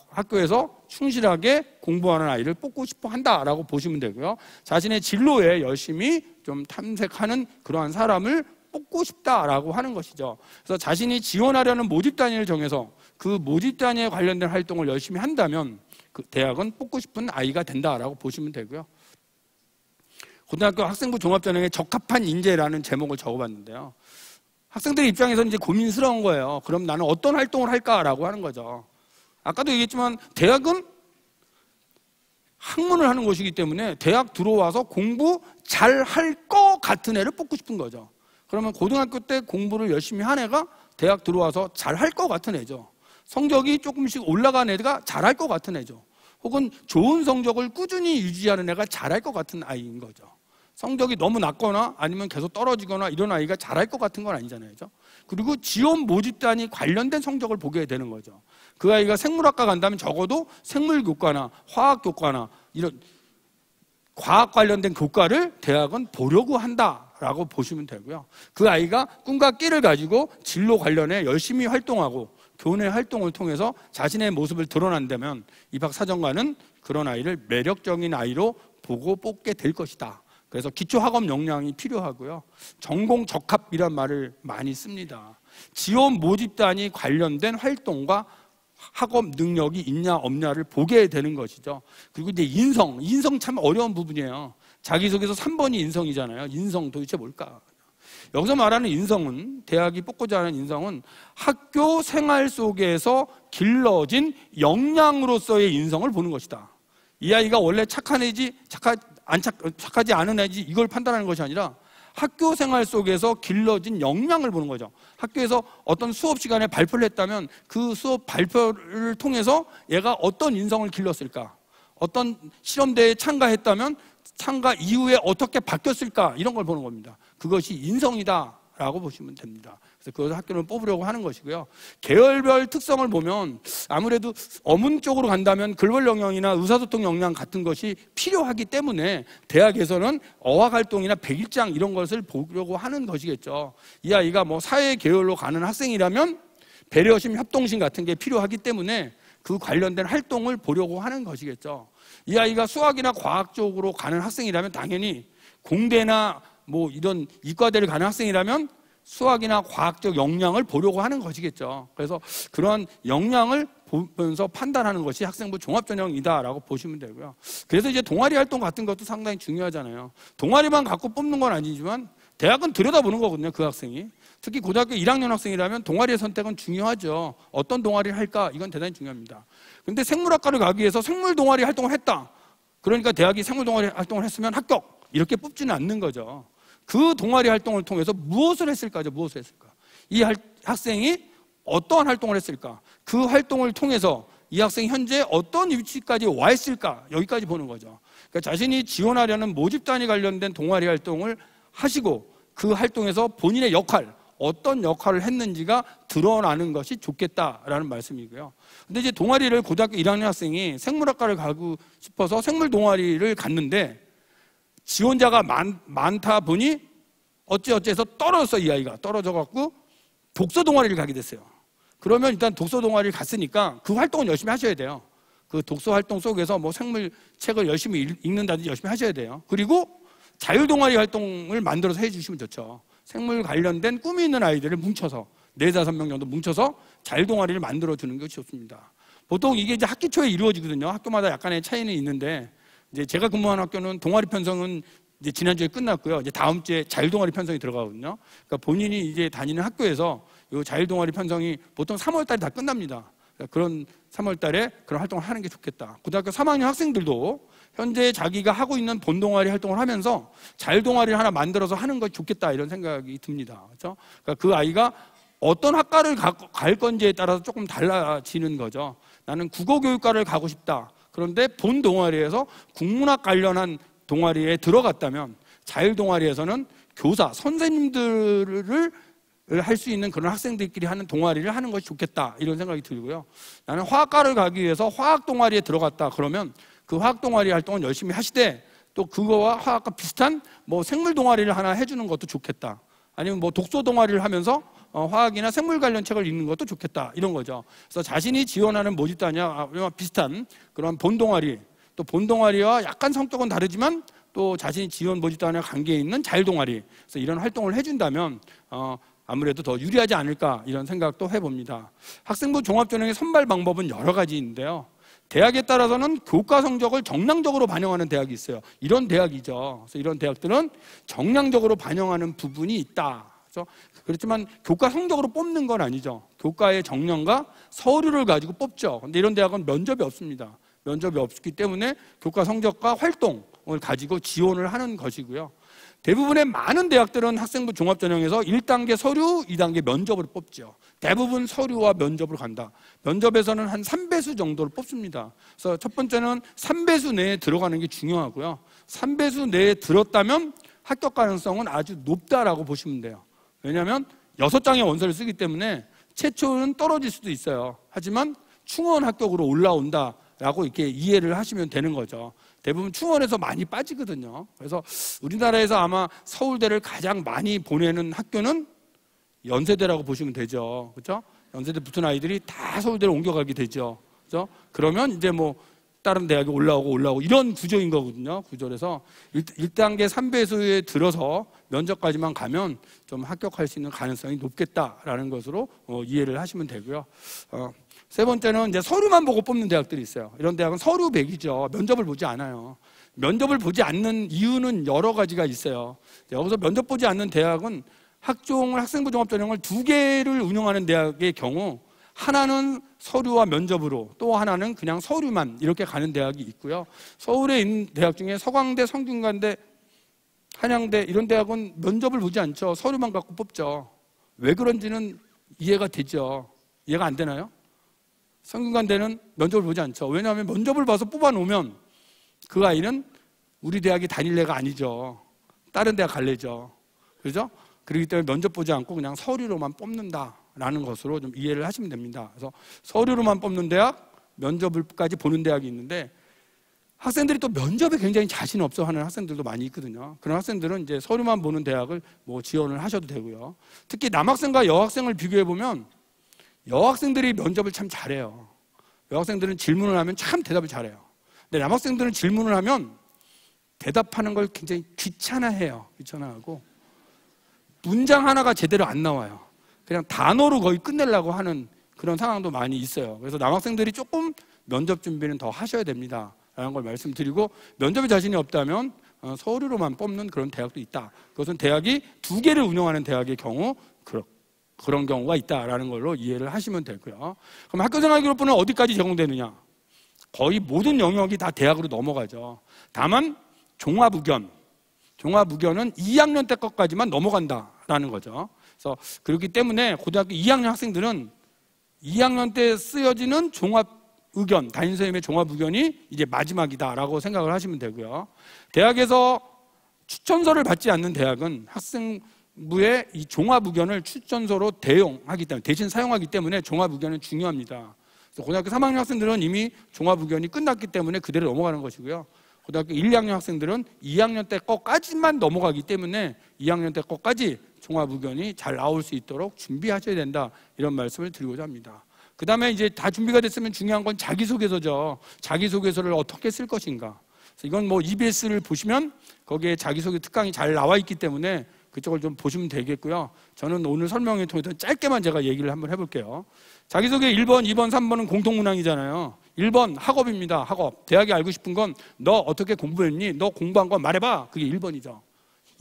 A: 학교에서 충실하게 공부하는 아이를 뽑고 싶어 한다라고 보시면 되고요. 자신의 진로에 열심히 좀 탐색하는 그러한 사람을 뽑고 싶다라고 하는 것이죠. 그래서 자신이 지원하려는 모집 단위를 정해서 그 모집 단위에 관련된 활동을 열심히 한다면 그 대학은 뽑고 싶은 아이가 된다라고 보시면 되고요. 고등학교 학생부 종합전형에 적합한 인재라는 제목을 적어봤는데요. 학생들 입장에서는 이제 고민스러운 거예요. 그럼 나는 어떤 활동을 할까라고 하는 거죠. 아까도 얘기했지만 대학은 학문을 하는 곳이기 때문에 대학 들어와서 공부 잘 할 것 같은 애를 뽑고 싶은 거죠. 그러면 고등학교 때 공부를 열심히 한 애가 대학 들어와서 잘 할 것 같은 애죠. 성적이 조금씩 올라간 애가 잘 할 것 같은 애죠. 혹은 좋은 성적을 꾸준히 유지하는 애가 잘 할 것 같은 아이인 거죠. 성적이 너무 낮거나 아니면 계속 떨어지거나 이런 아이가 잘 할 것 같은 건 아니잖아요. 그죠? 그리고 지원 모집단이 관련된 성적을 보게 되는 거죠. 그 아이가 생물학과 간다면 적어도 생물교과나 화학교과나 이런 과학 관련된 교과를 대학은 보려고 한다라고 보시면 되고요. 그 아이가 꿈과 끼를 가지고 진로 관련해 열심히 활동하고 교내 활동을 통해서 자신의 모습을 드러난다면 입학사정관은 그런 아이를 매력적인 아이로 보고 뽑게 될 것이다. 그래서 기초학업 역량이 필요하고요. 전공 적합이란 말을 많이 씁니다. 지원 모집단이 관련된 활동과 학업 능력이 있냐 없냐를 보게 되는 것이죠. 그리고 이제 인성 참 어려운 부분이에요. 자기소개서 3번이 인성이잖아요. 인성 도대체 뭘까? 여기서 말하는 인성은, 대학이 뽑고자 하는 인성은 학교 생활 속에서 길러진 역량으로서의 인성을 보는 것이다. 이 아이가 원래 착한 애지 착하지 않은 애지 이걸 판단하는 것이 아니라 학교 생활 속에서 길러진 역량을 보는 거죠. 학교에서 어떤 수업 시간에 발표를 했다면 그 수업 발표를 통해서 얘가 어떤 인성을 길렀을까? 어떤 실험대회에 참가했다면 참가 이후에 어떻게 바뀌었을까? 이런 걸 보는 겁니다. 그것이 인성이다 라고 보시면 됩니다. 그래서 그것을 학교를 뽑으려고 하는 것이고요. 계열별 특성을 보면 아무래도 어문 쪽으로 간다면 글벌 역량이나 의사소통 역량 같은 것이 필요하기 때문에 대학에서는 어학활동이나 백일장 이런 것을 보려고 하는 것이겠죠. 이 아이가 뭐 사회 계열로 가는 학생이라면 배려심, 협동심 같은 게 필요하기 때문에 그 관련된 활동을 보려고 하는 것이겠죠. 이 아이가 수학이나 과학 쪽으로 가는 학생이라면 당연히 공대나 뭐 이런 이과대를 가는 학생이라면 수학이나 과학적 역량을 보려고 하는 것이겠죠. 그래서 그러한 역량을 보면서 판단하는 것이 학생부 종합전형이다라고 보시면 되고요. 그래서 이제 동아리 활동 같은 것도 상당히 중요하잖아요. 동아리만 갖고 뽑는 건 아니지만 대학은 들여다보는 거거든요, 그 학생이. 특히 고등학교 1학년 학생이라면 동아리의 선택은 중요하죠. 어떤 동아리를 할까? 이건 대단히 중요합니다. 근데 생물학과를 가기 위해서 생물 동아리 활동을 했다. 그러니까 대학이 생물 동아리 활동을 했으면 합격. 이렇게 뽑지는 않는 거죠. 그 동아리 활동을 통해서 무엇을 했을까죠? 무엇을 했을까? 이 학생이 어떠한 활동을 했을까? 그 활동을 통해서 이 학생이 현재 어떤 위치까지 와 있을까? 여기까지 보는 거죠. 그러니까 자신이 지원하려는 모집 단위 관련된 동아리 활동을 하시고 그 활동에서 본인의 역할, 어떤 역할을 했는지가 드러나는 것이 좋겠다라는 말씀이고요. 근데 이제 동아리를 고등학교 1학년 학생이 생물학과를 가고 싶어서 생물 동아리를 갔는데 지원자가 많다 보니 어찌어찌해서 떨어졌어. 이 아이가 떨어져 갖고 독서 동아리를 가게 됐어요. 그러면 일단 독서 동아리를 갔으니까 그 활동은 열심히 하셔야 돼요. 그 독서 활동 속에서 뭐 생물 책을 열심히 읽는다든지 열심히 하셔야 돼요. 그리고 자율 동아리 활동을 만들어서 해주시면 좋죠. 생물 관련된 꿈이 있는 아이들을 뭉쳐서 4-5명 정도 뭉쳐서 자율 동아리를 만들어 주는 것이 좋습니다. 보통 이게 이제 학기 초에 이루어지거든요. 학교마다 약간의 차이는 있는데 이제 제가 근무하는 학교는 동아리 편성은 이제 지난주에 끝났고요. 이제 다음 주에 자율 동아리 편성이 들어가거든요. 그러니까 본인이 이제 다니는 학교에서 이 자율 동아리 편성이 보통 3월 달에 다 끝납니다. 그러니까 그런 3월 달에 그런 활동을 하는 게 좋겠다. 고등학교 3학년 학생들도 현재 자기가 하고 있는 본 동아리 활동을 하면서 자율 동아리를 하나 만들어서 하는 것이 좋겠다 이런 생각이 듭니다. 그렇죠? 그러니까 그 아이가 어떤 학과를 갈 건지에 따라서 조금 달라지는 거죠. 나는 국어교육과를 가고 싶다. 그런데 본 동아리에서 국문학 관련한 동아리에 들어갔다면 자율 동아리에서는 교사, 선생님들을 할 수 있는 그런 학생들끼리 하는 동아리를 하는 것이 좋겠다 이런 생각이 들고요. 나는 화학과를 가기 위해서 화학 동아리에 들어갔다 그러면 그 화학 동아리 활동은 열심히 하시되 또 그거와 화학과 비슷한 뭐 생물 동아리를 하나 해주는 것도 좋겠다. 아니면 뭐 독서 동아리를 하면서 화학이나 생물 관련 책을 읽는 것도 좋겠다 이런 거죠. 그래서 자신이 지원하는 모집 단위와 비슷한 그런 본 동아리, 또 본 동아리와 약간 성격은 다르지만 또 자신이 지원 모집 단위와 관계 있는 자율 동아리, 그래서 이런 활동을 해준다면 아무래도 더 유리하지 않을까 이런 생각도 해봅니다. 학생부 종합전형의 선발 방법은 여러 가지인데요. 대학에 따라서는 교과 성적을 정량적으로 반영하는 대학이 있어요. 이런 대학이죠. 그래서 이런 대학들은 정량적으로 반영하는 부분이 있다. 그렇지만 교과 성적으로 뽑는 건 아니죠. 교과의 정량과 서류를 가지고 뽑죠. 근데 이런 대학은 면접이 없습니다. 면접이 없기 때문에 교과 성적과 활동을 가지고 지원을 하는 것이고요. 대부분의 많은 대학들은 학생부 종합전형에서 1단계 서류, 2단계 면접으로 뽑죠. 대부분 서류와 면접으로 간다. 면접에서는 한 3배수 정도를 뽑습니다. 그래서 첫 번째는 3배수 내에 들어가는 게 중요하고요. 3배수 내에 들었다면 합격 가능성은 아주 높다라고 보시면 돼요. 왜냐하면 6장의 원서를 쓰기 때문에 최초는 떨어질 수도 있어요. 하지만 충원 합격으로 올라온다라고 이렇게 이해를 하시면 되는 거죠. 대부분 충원에서 많이 빠지거든요. 그래서 우리나라에서 아마 서울대를 가장 많이 보내는 학교는 연세대라고 보시면 되죠. 그렇죠? 연세대 붙은 아이들이 다 서울대로 옮겨가게 되죠. 그렇죠? 그러면 이제 뭐 다른 대학에 올라오고 이런 구조인 거거든요. 구조라서 1단계 3배수에 들어서 면접까지만 가면 좀 합격할 수 있는 가능성이 높겠다라는 것으로 이해를 하시면 되고요. 세 번째는 이제 서류만 보고 뽑는 대학들이 있어요. 이런 대학은 서류 100이죠. 면접을 보지 않아요. 면접을 보지 않는 이유는 여러 가지가 있어요. 여기서 면접 보지 않는 대학은 학생부 종합전형을 2개를 운영하는 대학의 경우 하나는 서류와 면접으로, 또 하나는 그냥 서류만 이렇게 가는 대학이 있고요. 서울에 있는 대학 중에 서강대, 성균관대, 한양대 이런 대학은 면접을 보지 않죠. 서류만 갖고 뽑죠. 왜 그런지는 이해가 되죠. 이해가 안 되나요? 성균관대는 면접을 보지 않죠. 왜냐하면 면접을 봐서 뽑아놓으면 그 아이는 우리 대학이 다닐 애가 아니죠. 다른 대학 갈래죠. 그죠? 그렇기 때문에 면접 보지 않고 그냥 서류로만 뽑는다라는 것으로 좀 이해를 하시면 됩니다. 그래서 서류로만 뽑는 대학, 면접을까지 보는 대학이 있는데 학생들이 또 면접에 굉장히 자신 없어 하는 학생들도 많이 있거든요. 그런 학생들은 이제 서류만 보는 대학을 뭐 지원을 하셔도 되고요. 특히 남학생과 여학생을 비교해 보면 여학생들이 면접을 참 잘해요. 여학생들은 질문을 하면 참 대답을 잘해요. 근데 남학생들은 질문을 하면 대답하는 걸 굉장히 귀찮아해요. 귀찮아하고 문장 하나가 제대로 안 나와요. 그냥 단어로 거의 끝내려고 하는 그런 상황도 많이 있어요. 그래서 남학생들이 조금 면접 준비는 더 하셔야 됩니다 라는 걸 말씀드리고, 면접에 자신이 없다면 서류로만 뽑는 그런 대학도 있다. 그것은 대학이 2개를 운영하는 대학의 경우 그런 경우가 있다라는 걸로 이해를 하시면 되고요. 그럼 학교생활기록부는 어디까지 제공되느냐? 거의 모든 영역이 다 대학으로 넘어가죠. 다만 종합의견은 2학년 때 것까지만 넘어간다라는 거죠. 그래서 그렇기 때문에 고등학교 2학년 학생들은 2학년 때 쓰여지는 종합의견, 담임선생님의 종합의견이 이제 마지막이다라고 생각을 하시면 되고요. 대학에서 추천서를 받지 않는 대학은 학생부의 이 종합의견을 추천서로 대용하기 때문에, 대신 사용하기 때문에 종합의견은 중요합니다. 그래서 고등학교 3학년 학생들은 이미 종합의견이 끝났기 때문에 그대로 넘어가는 것이고요. 고등학교 1, 2학년 학생들은 2학년 때 거까지만 넘어가기 때문에 2학년 때 거까지 종합의견이 잘 나올 수 있도록 준비하셔야 된다, 이런 말씀을 드리고자 합니다. 그 다음에 이제 다 준비가 됐으면 중요한 건 자기소개서죠. 자기소개서를 어떻게 쓸 것인가. 그래서 이건 뭐 EBS를 보시면 거기에 자기소개 특강이 잘 나와 있기 때문에 그쪽을 좀 보시면 되겠고요. 저는 오늘 설명을 통해서 짧게만 제가 얘기를 한번 해볼게요. 자기소개 1번, 2번, 3번은 공통문항이잖아요. 1번 학업입니다. 학업. 대학이 알고 싶은 건 너 어떻게 공부했니? 너 공부한 거 말해봐. 그게 1번이죠.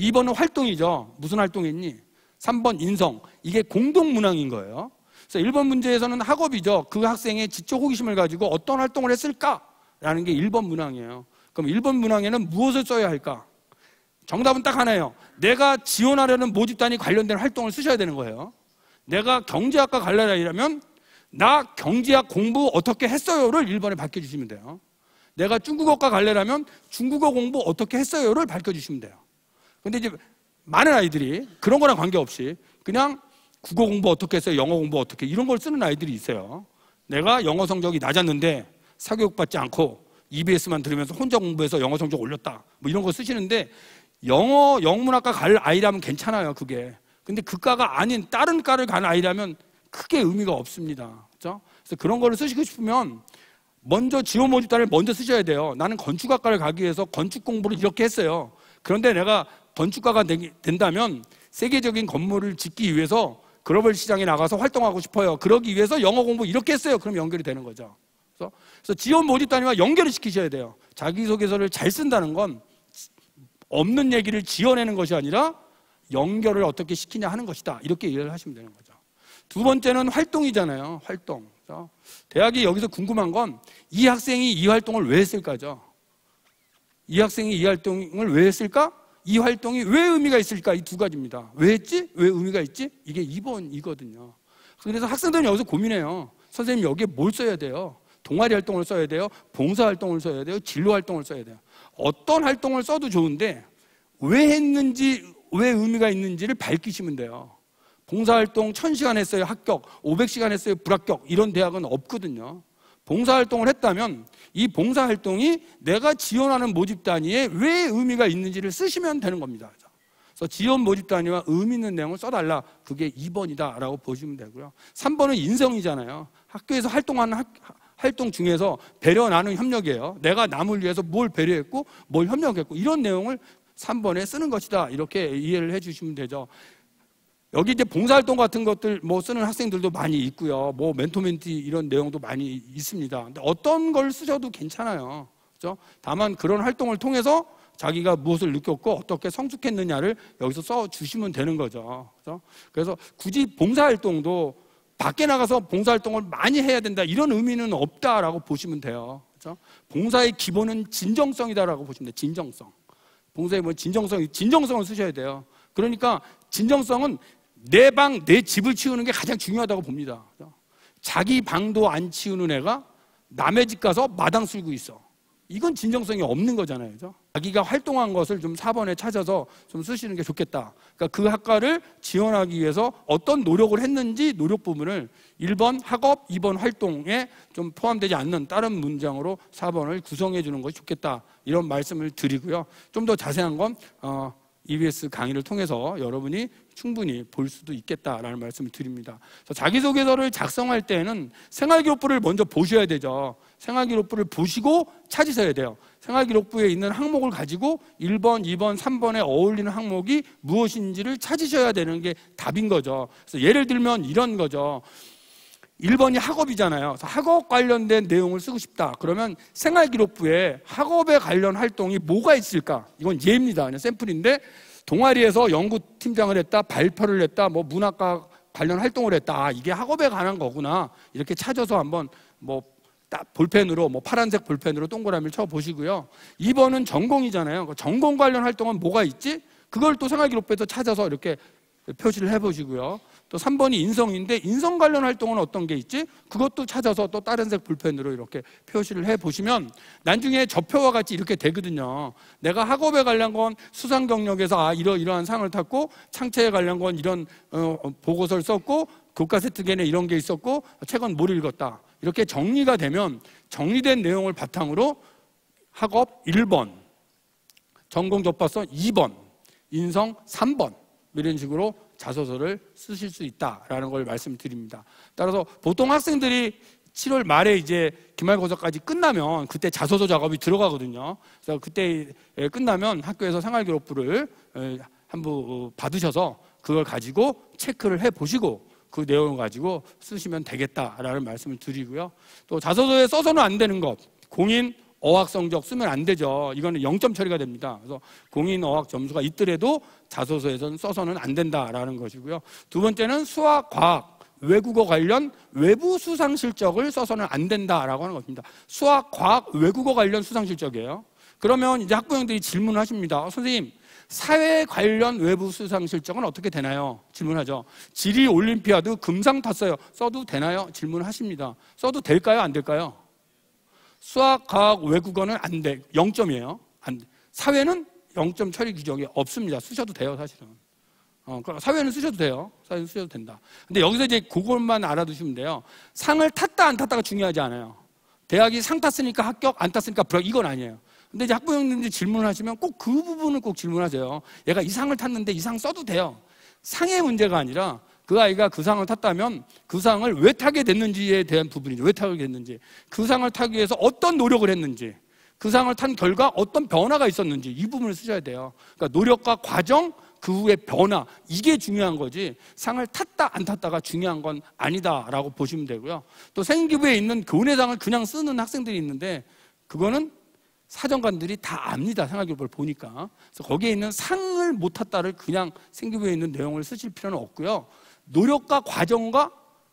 A: 2번은 활동이죠. 무슨 활동했니? 3번 인성. 이게 공동문항인 거예요. 그래서 1번 문제에서는 학업이죠. 그 학생의 지적 호기심을 가지고 어떤 활동을 했을까라는 게 1번 문항이에요. 그럼 1번 문항에는 무엇을 써야 할까? 정답은 딱 하나예요. 내가 지원하려는 모집단이 관련된 활동을 쓰셔야 되는 거예요. 내가 경제학과 갈래라면 나 경제학 공부 어떻게 했어요를 1번에 밝혀주시면 돼요. 내가 중국어과 갈래라면 중국어 공부 어떻게 했어요를 밝혀주시면 돼요. 근데 이제 많은 아이들이 그런 거랑 관계없이 그냥 국어 공부 어떻게 했어요, 영어 공부 어떻게, 이런 걸 쓰는 아이들이 있어요. 내가 영어 성적이 낮았는데 사교육받지 않고 EBS만 들으면서 혼자 공부해서 영어 성적 올렸다, 뭐 이런 거 쓰시는데, 영문학과 갈 아이라면 괜찮아요, 그게. 근데 그 과가 아닌 다른 과를 가는 아이라면 크게 의미가 없습니다. 그렇죠? 그래서 그런 거를 쓰시고 싶으면 먼저 지원 모집단을 먼저 쓰셔야 돼요. 나는 건축학과를 가기 위해서 건축 공부를 이렇게 했어요. 그런데 내가 건축가가 된다면 세계적인 건물을 짓기 위해서 글로벌 시장에 나가서 활동하고 싶어요. 그러기 위해서 영어 공부 이렇게 했어요. 그럼 연결이 되는 거죠. 그래서 지원 모집단위와 연결을 시키셔야 돼요. 자기소개서를 잘 쓴다는 건 없는 얘기를 지어내는 것이 아니라 연결을 어떻게 시키냐 하는 것이다, 이렇게 이해를 하시면 되는 거죠. 두 번째는 활동이잖아요. 활동. 대학이 여기서 궁금한 건 이 학생이 이 활동을 왜 했을까죠. 이 학생이 이 활동을 왜 했을까? 이 활동이 왜 의미가 있을까? 이 2가지입니다. 왜 했지? 왜 의미가 있지? 이게 2번이거든요. 그래서 학생들은 여기서 고민해요. 선생님 여기에 뭘 써야 돼요? 동아리 활동을 써야 돼요? 봉사 활동을 써야 돼요? 진로 활동을 써야 돼요? 어떤 활동을 써도 좋은데 왜 했는지, 왜 의미가 있는지를 밝히시면 돼요. 봉사활동 1000시간 했어요, 합격. 500시간 했어요, 불합격. 이런 대학은 없거든요. 봉사활동을 했다면 이 봉사활동이 내가 지원하는 모집단위에 왜 의미가 있는지를 쓰시면 되는 겁니다. 그래서 지원 모집단위와 의미 있는 내용을 써달라. 그게 2번이다 라고 보시면 되고요. 3번은 인성이잖아요. 학교에서 활동하는 활동 중에서 배려, 나눔, 협력이에요. 내가 남을 위해서 뭘 배려했고 뭘 협력했고, 이런 내용을 3번에 쓰는 것이다, 이렇게 이해를 해주시면 되죠. 여기 이제 봉사활동 같은 것들 뭐 쓰는 학생들도 많이 있고요. 뭐 멘토 멘티 이런 내용도 많이 있습니다. 근데 어떤 걸 쓰셔도 괜찮아요. 그렇죠? 다만 그런 활동을 통해서 자기가 무엇을 느꼈고 어떻게 성숙했느냐를 여기서 써 주시면 되는 거죠. 그렇죠? 그래서 굳이 봉사활동도 밖에 나가서 봉사활동을 많이 해야 된다, 이런 의미는 없다라고 보시면 돼요. 그렇죠? 봉사의 기본은 진정성이다라고 보시면 돼요. 진정성. 봉사의 뭐 진정성을 쓰셔야 돼요. 그러니까 진정성은 내 방, 내 집을 치우는 게 가장 중요하다고 봅니다. 자기 방도 안 치우는 애가 남의 집 가서 마당 쓸고 있어. 이건 진정성이 없는 거잖아요. 그죠? 자기가 활동한 것을 좀 4번에 찾아서 좀 쓰시는 게 좋겠다. 그러니까 그 학과를 지원하기 위해서 어떤 노력을 했는지 노력 부분을 1번 학업, 2번 활동에 좀 포함되지 않는 다른 문장으로 4번을 구성해 주는 것이 좋겠다. 이런 말씀을 드리고요. 좀 더 자세한 건 EBS 강의를 통해서 여러분이 충분히 볼 수도 있겠다라는 말씀을 드립니다. 자기소개서를 작성할 때는 생활기록부를 먼저 보셔야 되죠. 생활기록부를 보시고 찾으셔야 돼요. 생활기록부에 있는 항목을 가지고 1번, 2번, 3번에 어울리는 항목이 무엇인지를 찾으셔야 되는 게 답인 거죠. 그래서 예를 들면 이런 거죠. 1번이 학업이잖아요. 그래서 학업 관련된 내용을 쓰고 싶다. 그러면 생활기록부에 학업에 관련 활동이 뭐가 있을까? 이건 예입니다. 그냥 샘플인데 동아리에서 연구팀장을 했다, 발표를 했다, 뭐 문학과 관련 활동을 했다. 아, 이게 학업에 관한 거구나. 이렇게 찾아서 한번 딱 볼펜으로 파란색 볼펜으로 동그라미를 쳐 보시고요. 2번은 전공이잖아요. 전공 관련 활동은 뭐가 있지? 그걸 또 생활기록부에서 찾아서 이렇게 표시를 해 보시고요. 또 3번이 인성인데 인성 관련 활동은 어떤 게 있지? 그것도 찾아서 또 다른색 볼펜으로 이렇게 표시를 해 보시면 나중에 저표와 같이 이렇게 되거든요. 내가 학업에 관련 건 수상 경력에서 이러한 상을 탔고, 창체에 관련 건 이런 보고서를 썼고, 교과세특위에는 이런 게 있었고, 책은 뭘 읽었다. 이렇게 정리가 되면 정리된 내용을 바탕으로 학업 1번, 전공 접합서 2번, 인성 3번 이런 식으로 자소서를 쓰실 수 있다라는 걸 말씀드립니다. 따라서 보통 학생들이 7월 말에 이제 기말고사까지 끝나면 그때 자소서 작업이 들어가거든요. 그래서 그때 끝나면 학교에서 생활기록부를 한부 받으셔서 그걸 가지고 체크를 해 보시고 그 내용을 가지고 쓰시면 되겠다라는 말씀을 드리고요. 또 자소서에 써서는 안 되는 것, 공인 어학 성적 쓰면 안 되죠. 이거는 0점 처리가 됩니다. 그래서 공인 어학 점수가 있더라도 자소서에서는 써서는 안 된다라는 것이고요. 두 번째는 수학, 과학, 외국어 관련 외부 수상 실적을 써서는 안 된다라고 하는 것입니다. 수학, 과학, 외국어 관련 수상 실적이에요. 그러면 이제 학부형들이 질문하십니다. 선생님, 사회 관련 외부 수상 실적은 어떻게 되나요? 질문하죠. 지리 올림피아드 금상 탔어요. 써도 되나요? 질문하십니다. 써도 될까요? 안 될까요? 수학, 과학, 외국어는 안 돼. 0점이에요. 사회는 0점 처리 규정이 없습니다. 쓰셔도 돼요, 사실은. 그러니까 사회는 쓰셔도 돼요. 사회는 쓰셔도 된다. 근데 여기서 이제 그것만 알아두시면 돼요. 상을 탔다, 안 탔다가 중요하지 않아요. 대학이 상 탔으니까 합격, 안 탔으니까 불합격, 이건 아니에요. 근데 이제 학부형님들이 질문을 하시면 꼭 그 부분을 꼭 질문하세요. 얘가 이 상을 탔는데 이 상 써도 돼요. 상의 문제가 아니라 그 아이가 그 상을 탔다면 그 상을 왜 타게 됐는지에 대한 부분이죠. 왜 타게 됐는지, 그 상을 타기 위해서 어떤 노력을 했는지, 그 상을 탄 결과 어떤 변화가 있었는지, 이 부분을 쓰셔야 돼요. 그러니까 노력과 과정, 그 후의 변화, 이게 중요한 거지 상을 탔다 안 탔다가 중요한 건 아니다라고 보시면 되고요. 또 생기부에 있는 교내상을 그냥 쓰는 학생들이 있는데 그거는 사정관들이 다 압니다. 생활기록부를 보니까. 그래서 거기에 있는 상을 못 탔다를 그냥 생기부에 있는 내용을 쓰실 필요는 없고요. 노력과 과정과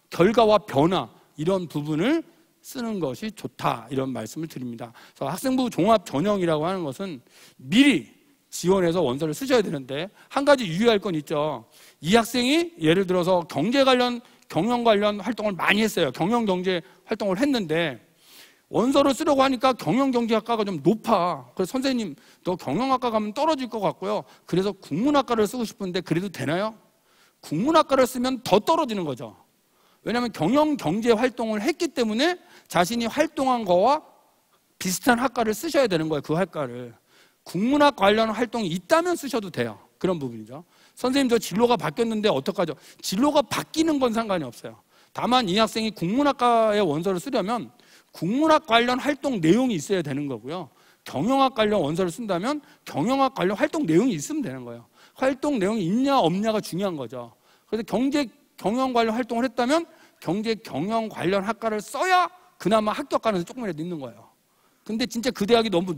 A: 결과와 변화, 이런 부분을 쓰는 것이 좋다, 이런 말씀을 드립니다. 그래서 학생부 종합 전형이라고 하는 것은 미리 지원해서 원서를 쓰셔야 되는데 한 가지 유의할 건 있죠. 이 학생이 예를 들어서 경제 관련, 경영 관련 활동을 많이 했어요. 경영 경제 활동을 했는데 원서를 쓰려고 하니까 경영경제학과가 좀 높아. 그래서 선생님, 너 경영학과 가면 떨어질 것 같고요. 그래서 국문학과를 쓰고 싶은데 그래도 되나요? 국문학과를 쓰면 더 떨어지는 거죠. 왜냐하면 경영경제 활동을 했기 때문에 자신이 활동한 거와 비슷한 학과를 쓰셔야 되는 거예요. 그 학과를. 국문학 관련 활동이 있다면 쓰셔도 돼요. 그런 부분이죠. 선생님, 저 진로가 바뀌었는데 어떡하죠? 진로가 바뀌는 건 상관이 없어요. 다만 이 학생이 국문학과의 원서를 쓰려면 국문학 관련 활동 내용이 있어야 되는 거고요. 경영학 관련 원서를 쓴다면 경영학 관련 활동 내용이 있으면 되는 거예요. 활동 내용이 있냐 없냐가 중요한 거죠. 그래서 경제 경영 관련 활동을 했다면 경제 경영 관련 학과를 써야 그나마 합격 가능성이 조금이라도 있는 거예요. 근데 진짜 그 대학이 너무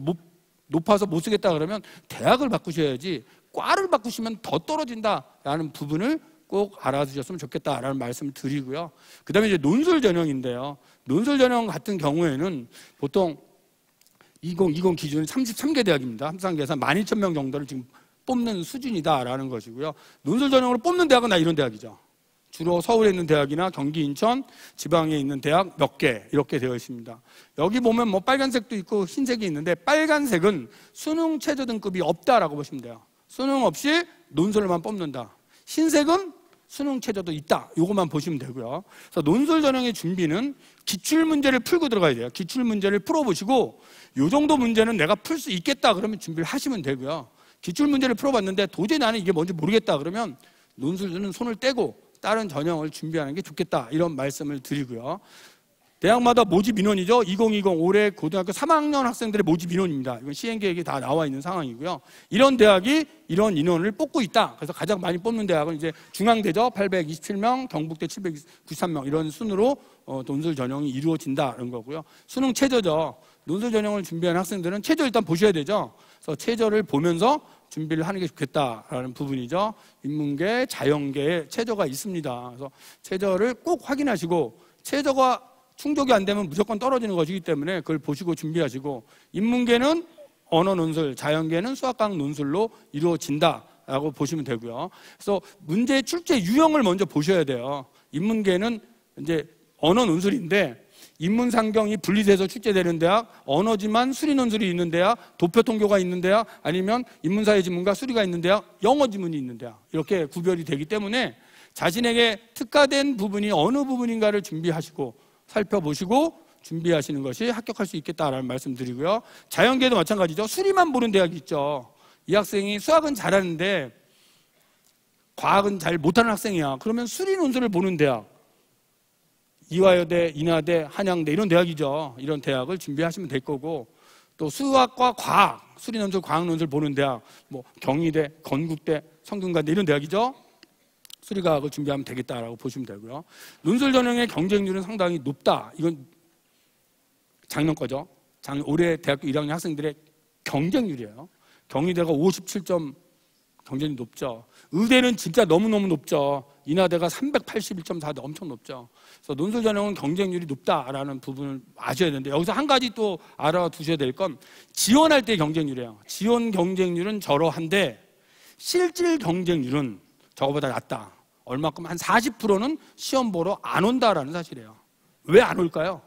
A: 높아서 못 쓰겠다 그러면 대학을 바꾸셔야지, 과를 바꾸시면 더 떨어진다라는 부분을 꼭 알아두셨으면 좋겠다라는 말씀을 드리고요. 그 다음에 이제 논술 전형인데요. 논술 전형 같은 경우에는 보통 2020 기준이 33개 대학입니다. 함상계산 12,000명 정도를 지금 뽑는 수준이다라는 것이고요. 논술 전형으로 뽑는 대학은 다 이런 대학이죠. 주로 서울에 있는 대학이나 경기, 인천, 지방에 있는 대학 몇 개 이렇게 되어 있습니다. 여기 보면 뭐 빨간색도 있고 흰색이 있는데 빨간색은 수능 최저 등급이 없다라고 보시면 돼요. 수능 없이 논술만 뽑는다. 흰색은 수능 최저도 있다. 이것만 보시면 되고요. 그래서 논술 전형의 준비는 기출 문제를 풀고 들어가야 돼요. 기출 문제를 풀어보시고 이 정도 문제는 내가 풀 수 있겠다 그러면 준비를 하시면 되고요. 기출 문제를 풀어봤는데 도저히 나는 이게 뭔지 모르겠다 그러면 논술은 손을 떼고 다른 전형을 준비하는 게 좋겠다 이런 말씀을 드리고요. 대학마다 모집 인원이죠. 2020 올해 고등학교 3학년 학생들의 모집 인원입니다. 이건 시행계획에 다 나와 있는 상황이고요. 이런 대학이 이런 인원을 뽑고 있다. 그래서 가장 많이 뽑는 대학은 이제 중앙대죠. 827명, 경북대 793명 이런 순으로 논술 전형이 이루어진다는 거고요. 수능 최저죠. 논술 전형을 준비하는 학생들은 최저 일단 보셔야 되죠. 그래서 최저를 보면서 준비를 하는 게 좋겠다라는 부분이죠. 인문계, 자연계에 최저가 있습니다. 그래서 최저를 꼭 확인하시고 최저가 충족이 안 되면 무조건 떨어지는 것이기 때문에 그걸 보시고 준비하시고 인문계는 언어 논술, 자연계는 수학과학 논술로 이루어진다라고 보시면 되고요. 그래서 문제 출제 유형을 먼저 보셔야 돼요. 인문계는 이제 언어 논술인데 인문상경이 분리돼서 출제되는 대학, 언어지만 수리 논술이 있는 대학, 도표 통교가 있는 대학, 아니면 인문사회 지문과 수리가 있는 대학, 영어 지문이 있는 대학 이렇게 구별이 되기 때문에 자신에게 특화된 부분이 어느 부분인가를 준비하시고 살펴보시고 준비하시는 것이 합격할 수 있겠다라는 말씀 드리고요. 자연계도 마찬가지죠. 수리만 보는 대학이 있죠. 이 학생이 수학은 잘하는데 과학은 잘 못하는 학생이야. 그러면 수리 논술을 보는 대학, 이화여대, 인하대, 한양대 이런 대학이죠. 이런 대학을 준비하시면 될 거고 또 수학과 과학, 수리 논술, 과학 논술 보는 대학, 뭐 경희대, 건국대, 성균관대 이런 대학이죠. 수리과학을 준비하면 되겠다라고 보시면 되고요. 논술 전형의 경쟁률은 상당히 높다. 이건 작년 거죠. 올해 대학교 1학년 학생들의 경쟁률이에요. 경희대가 57점 경쟁률이 높죠. 의대는 진짜 너무너무 높죠. 인하대가 381.4대 엄청 높죠. 그래서 논술 전형은 경쟁률이 높다라는 부분을 아셔야 되는데 여기서 한 가지 또 알아두셔야 될 건 지원할 때 경쟁률이에요. 지원 경쟁률은 저러한데 실질 경쟁률은 저거보다 낮다. 얼마큼 한 40%는 시험 보러 안 온다라는 사실이에요. 왜 안 올까요?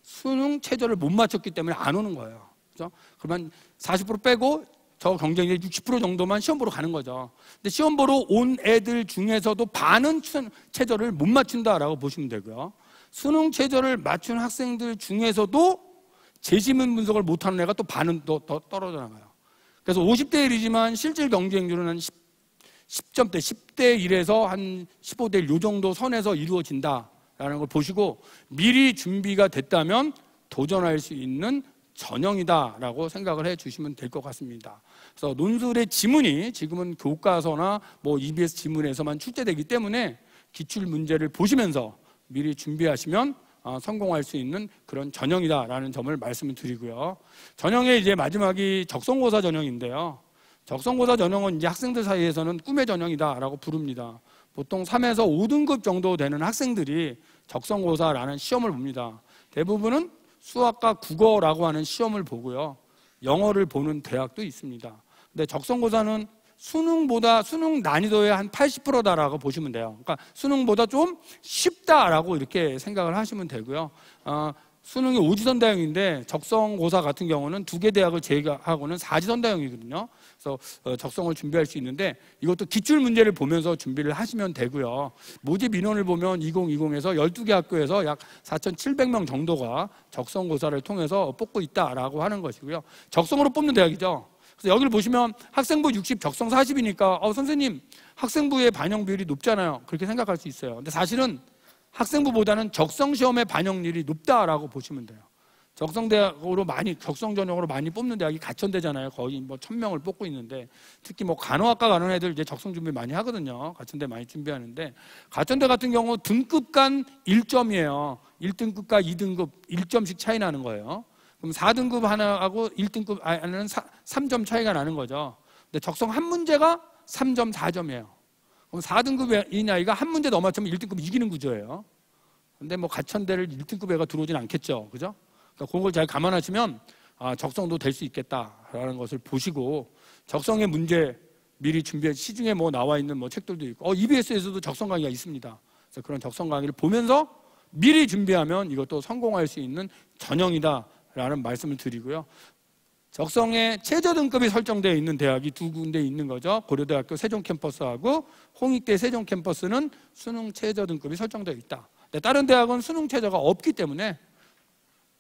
A: 수능 최저를 못 맞췄기 때문에 안 오는 거예요. 그렇죠? 그러면 40% 빼고 저 경쟁률 60% 정도만 시험 보러 가는 거죠. 근데 시험 보러 온 애들 중에서도 반은 최저를 못 맞춘다라고 보시면 되고요. 수능 최저를 맞춘 학생들 중에서도 재지문 분석을 못하는 애가 또 반은 더 떨어져 나가요. 그래서 50대 1이지만 실질 경쟁률은 한 10점대, 10대 1에서 한 15대 1 요 정도 선에서 이루어진다라는 걸 보시고 미리 준비가 됐다면 도전할 수 있는 전형이다라고 생각을 해 주시면 될 것 같습니다. 그래서 논술의 지문이 지금은 교과서나 뭐 EBS 지문에서만 출제되기 때문에 기출 문제를 보시면서 미리 준비하시면 성공할 수 있는 그런 전형이다라는 점을 말씀을 드리고요. 전형의 이제 마지막이 적성고사 전형인데요. 적성고사 전형은 이제 학생들 사이에서는 꿈의 전형이다라고 부릅니다. 보통 3에서 5등급 정도 되는 학생들이 적성고사라는 시험을 봅니다. 대부분은 수학과 국어라고 하는 시험을 보고요. 영어를 보는 대학도 있습니다. 근데 적성고사는 수능보다 수능 난이도의 한 80%다라고 보시면 돼요. 그러니까 수능보다 좀 쉽다라고 이렇게 생각을 하시면 되고요. 수능이 5지선다형인데 적성고사 같은 경우는 2개 대학을 제외하고는 4지선다형이거든요. 그래서 적성을 준비할 수 있는데 이것도 기출 문제를 보면서 준비를 하시면 되고요. 모집 인원을 보면 2020에서 12개 학교에서 약 4,700명 정도가 적성고사를 통해서 뽑고 있다라고 하는 것이고요. 적성으로 뽑는 대학이죠. 그래서 여기를 보시면 학생부 60, 적성 40이니까 선생님 학생부의 반영 비율이 높잖아요. 그렇게 생각할 수 있어요. 근데 사실은 학생부보다는 적성시험의 반영률이 높다라고 보시면 돼요. 적성대학으로 많이, 적성전형으로 많이 뽑는 대학이 가천대잖아요. 거의 뭐 1000명을 뽑고 있는데 특히 뭐 간호학과 가는 애들 이제 적성 준비 많이 하거든요. 가천대 많이 준비하는데 가천대 같은 경우 등급 간 1점이에요. 1등급과 2등급 1점씩 차이 나는 거예요. 그럼 4등급 하나하고 1등급 하나는 3점 차이가 나는 거죠. 근데 적성 한 문제가 3점, 4점이에요. 그럼 4등급인 아이가 한 문제 더 맞추면 1등급 이기는 구조예요. 근데 뭐 가천대를 1등급 애가 들어오진 않겠죠. 그죠? 그러니까 그걸 잘 감안하시면 적성도 될 수 있겠다라는 것을 보시고 적성의 문제 미리 준비해 시중에 뭐 나와 있는 뭐 책들도 있고 EBS에서도 적성 강의가 있습니다. 그래서 그런 적성 강의를 보면서 미리 준비하면 이것도 성공할 수 있는 전형이다라는 말씀을 드리고요. 적성에 최저 등급이 설정되어 있는 대학이 두 군데 있는 거죠. 고려대학교 세종 캠퍼스하고 홍익대 세종 캠퍼스는 수능 최저 등급이 설정되어 있다. 다른 대학은 수능 최저가 없기 때문에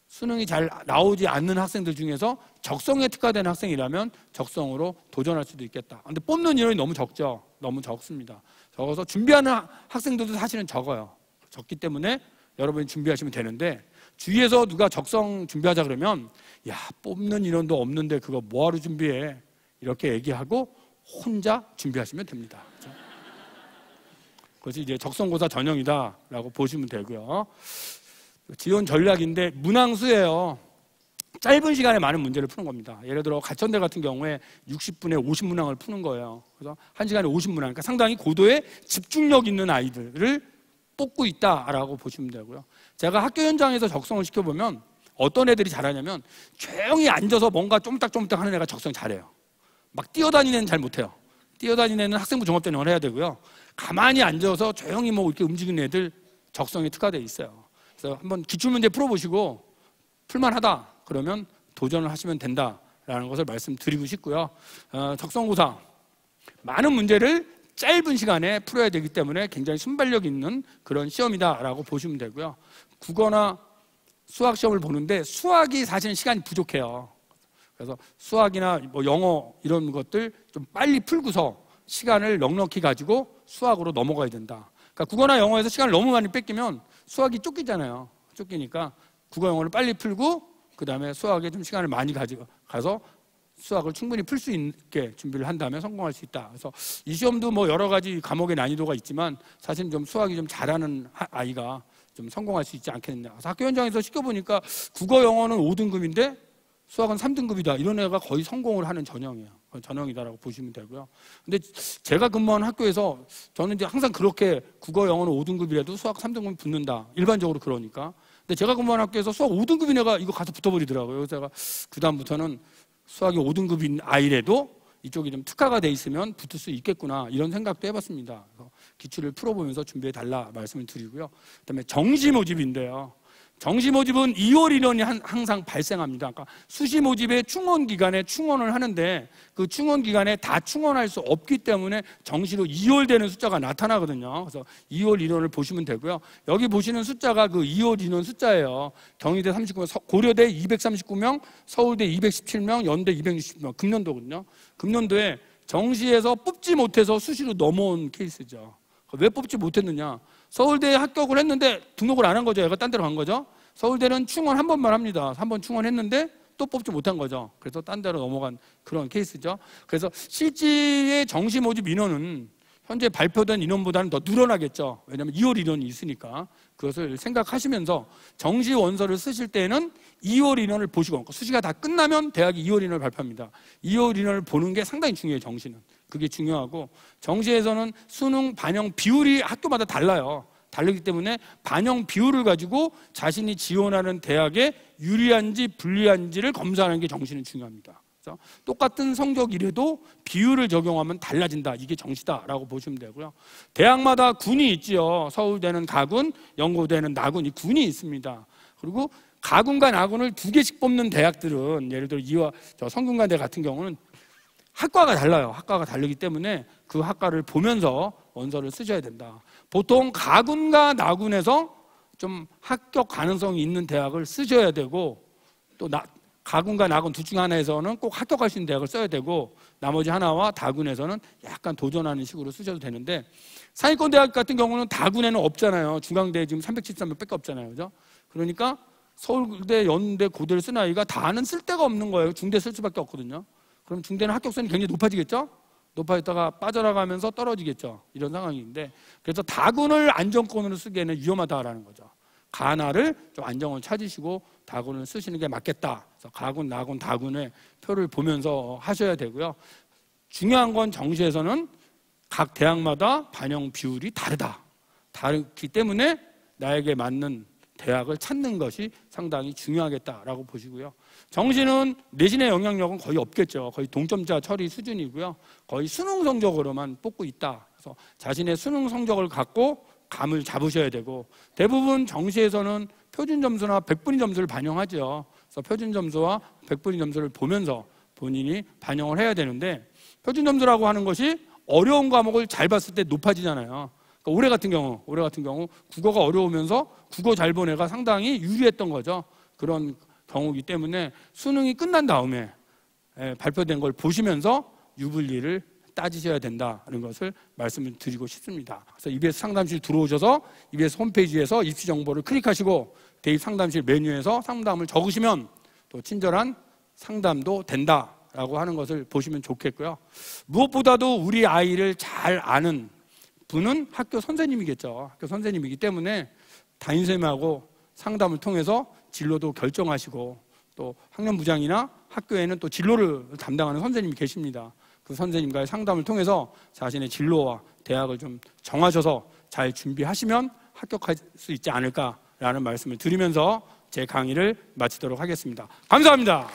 A: 수능이 잘 나오지 않는 학생들 중에서 적성에 특화된 학생이라면 적성으로 도전할 수도 있겠다. 근데 뽑는 인원이 너무 적죠. 너무 적습니다. 적어서 준비하는 학생들도 사실은 적어요. 적기 때문에 여러분이 준비하시면 되는데, 주위에서 누가 적성 준비하자 그러면 야, 뽑는 인원도 없는데 그거 뭐하러 준비해, 이렇게 얘기하고 혼자 준비하시면 됩니다. 그렇죠? 그것이 이제 적성고사 전형이다라고 보시면 되고요. 지원 전략인데 문항수예요. 짧은 시간에 많은 문제를 푸는 겁니다. 예를 들어 가천대 같은 경우에 60분에 50문항을 푸는 거예요. 그래서 1시간에 50문항, 그러니까 상당히 고도의 집중력 있는 아이들을 뽑고 있다라고 보시면 되고요. 제가 학교 현장에서 적성을 시켜보면 어떤 애들이 잘하냐면 조용히 앉아서 뭔가 쫌딱쫌딱 하는 애가 적성 잘해요. 막 뛰어다니는 애는 잘 못해요. 뛰어다니는 애는 학생부 종합전형을 해야 되고요. 가만히 앉아서 조용히 뭐 이렇게 움직이는 애들 적성에 특화되어 있어요. 그래서 한번 기출문제 풀어보시고 풀만하다 그러면 도전을 하시면 된다라는 것을 말씀드리고 싶고요. 적성고사 많은 문제를 짧은 시간에 풀어야 되기 때문에 굉장히 순발력 있는 그런 시험이다라고 보시면 되고요. 국어나 수학 시험을 보는데 수학이 사실은 시간이 부족해요. 그래서 수학이나 뭐 영어 이런 것들 좀 빨리 풀고서 시간을 넉넉히 가지고 수학으로 넘어가야 된다. 그러니까 국어나 영어에서 시간을 너무 많이 뺏기면 수학이 쫓기잖아요. 쫓기니까 국어 영어를 빨리 풀고 그 다음에 수학에 좀 시간을 많이 가지고 가서 수학을 충분히 풀 수 있게 준비를 한다면 성공할 수 있다. 그래서 이 시험도 뭐 여러 가지 과목의 난이도가 있지만 사실 좀 수학이 좀 잘하는 아이가 좀 성공할 수 있지 않겠느냐. 그래서 학교 현장에서 시켜보니까 국어 영어는 5등급인데 수학은 3등급이다. 이런 애가 거의 성공을 하는 전형이에요. 전형이다라고 보시면 되고요. 근데 제가 근무한 학교에서 저는 이제 항상 그렇게 국어 영어는 5등급이라도 수학 3등급 붙는다. 일반적으로 그러니까. 근데 제가 근무한 학교에서 수학 5등급인 애가 이거 가서 붙어버리더라고요. 그래서 제가 그다음부터는 수학이 5등급인 아이라도 이쪽이 좀 특화가 돼 있으면 붙을 수 있겠구나, 이런 생각도 해봤습니다. 그래서 기출을 풀어보면서 준비해달라 말씀을 드리고요. 그다음에 정시 모집인데요. 정시 모집은 2월 인원이 항상 발생합니다. 그러니까 수시 모집의 충원 기간에 충원을 하는데 그 충원 기간에 다 충원할 수 없기 때문에 정시로 2월 되는 숫자가 나타나거든요. 그래서 2월 인원을 보시면 되고요. 여기 보시는 숫자가 그 2월 인원 숫자예요. 경희대 39명, 고려대 239명, 서울대 217명, 연대 260명, 금년도거든요. 금년도에 정시에서 뽑지 못해서 수시로 넘어온 케이스죠. 왜 뽑지 못했느냐? 서울대에 합격을 했는데 등록을 안 한 거죠. 얘가 딴 데로 간 거죠. 서울대는 충원 한 번만 합니다. 한 번 충원했는데 또 뽑지 못한 거죠. 그래서 딴 데로 넘어간 그런 케이스죠. 그래서 실제의 정시 모집 인원은 현재 발표된 인원보다는 더 늘어나겠죠. 왜냐하면 2월 인원이 있으니까. 그것을 생각하시면서 정시 원서를 쓰실 때는 2월 인원을 보시고, 그러니까 수시가 다 끝나면 대학이 2월 인원을 발표합니다. 2월 인원을 보는 게 상당히 중요해요. 정시는. 그게 중요하고, 정시에서는 수능 반영 비율이 학교마다 달라요. 다르기 때문에 반영 비율을 가지고 자신이 지원하는 대학에 유리한지 불리한지를 검사하는 게 정시는 중요합니다. 그래서 똑같은 성적이라도 비율을 적용하면 달라진다. 이게 정시다라고 보시면 되고요. 대학마다 군이 있지요. 서울대는 가군, 연고대는 나군, 이 군이 있습니다. 그리고 가군과 나군을 2개씩 뽑는 대학들은, 예를 들어 성균관대 같은 경우는 학과가 달라요. 학과가 다르기 때문에 그 학과를 보면서 원서를 쓰셔야 된다. 보통 가군과 나군에서 좀 합격 가능성이 있는 대학을 쓰셔야 되고, 또 가군과 나군 둘 중 하나에서는 꼭 합격할 수 있는 대학을 써야 되고, 나머지 하나와 다군에서는 약간 도전하는 식으로 쓰셔도 되는데, 상위권 대학 같은 경우는 다군에는 없잖아요. 중앙대 지금 373명밖에 없잖아요. 그죠? 그러니까 서울대, 연대, 고대를 쓴 아이가 다는 쓸 데가 없는 거예요. 중대 쓸 수밖에 없거든요. 그럼 중대는 합격선이 굉장히 높아지겠죠? 높아졌다가 빠져나가면서 떨어지겠죠. 이런 상황인데, 그래서 다군을 안정권으로 쓰기에는 위험하다라는 거죠. 가나를 좀 안정을 찾으시고 다군을 쓰시는 게 맞겠다. 그래서 가군, 나군, 다군의 표를 보면서 하셔야 되고요. 중요한 건 정시에서는 각 대학마다 반영 비율이 다르기 때문에 나에게 맞는 대학을 찾는 것이 상당히 중요하겠다라고 보시고요. 정시는 내신의 영향력은 거의 없겠죠. 거의 동점자 처리 수준이고요. 거의 수능 성적으로만 뽑고 있다. 그래서 자신의 수능 성적을 갖고 감을 잡으셔야 되고, 대부분 정시에서는 표준 점수나 백분위 점수를 반영하죠. 그래서 표준 점수와 백분위 점수를 보면서 본인이 반영을 해야 되는데, 표준 점수라고 하는 것이 어려운 과목을 잘 봤을 때 높아지잖아요. 그러니까 올해 같은 경우 국어가 어려우면서 국어 잘 본 애가 상당히 유리했던 거죠. 그런 경우이기 때문에 수능이 끝난 다음에 발표된 걸 보시면서 유불리를 따지셔야 된다는 것을 말씀을 드리고 싶습니다. 그래서 EBS 상담실 들어오셔서 EBS 홈페이지에서 입시 정보를 클릭하시고 대입 상담실 메뉴에서 상담을 적으시면 또 친절한 상담도 된다라고 하는 것을 보시면 좋겠고요. 무엇보다도 우리 아이를 잘 아는 분은 학교 선생님이겠죠. 학교 선생님이기 때문에 담임선생님하고 상담을 통해서 진로도 결정하시고, 또 학년부장이나 학교에는 또 진로를 담당하는 선생님이 계십니다. 그 선생님과의 상담을 통해서 자신의 진로와 대학을 좀 정하셔서 잘 준비하시면 합격할 수 있지 않을까라는 말씀을 드리면서 제 강의를 마치도록 하겠습니다. 감사합니다.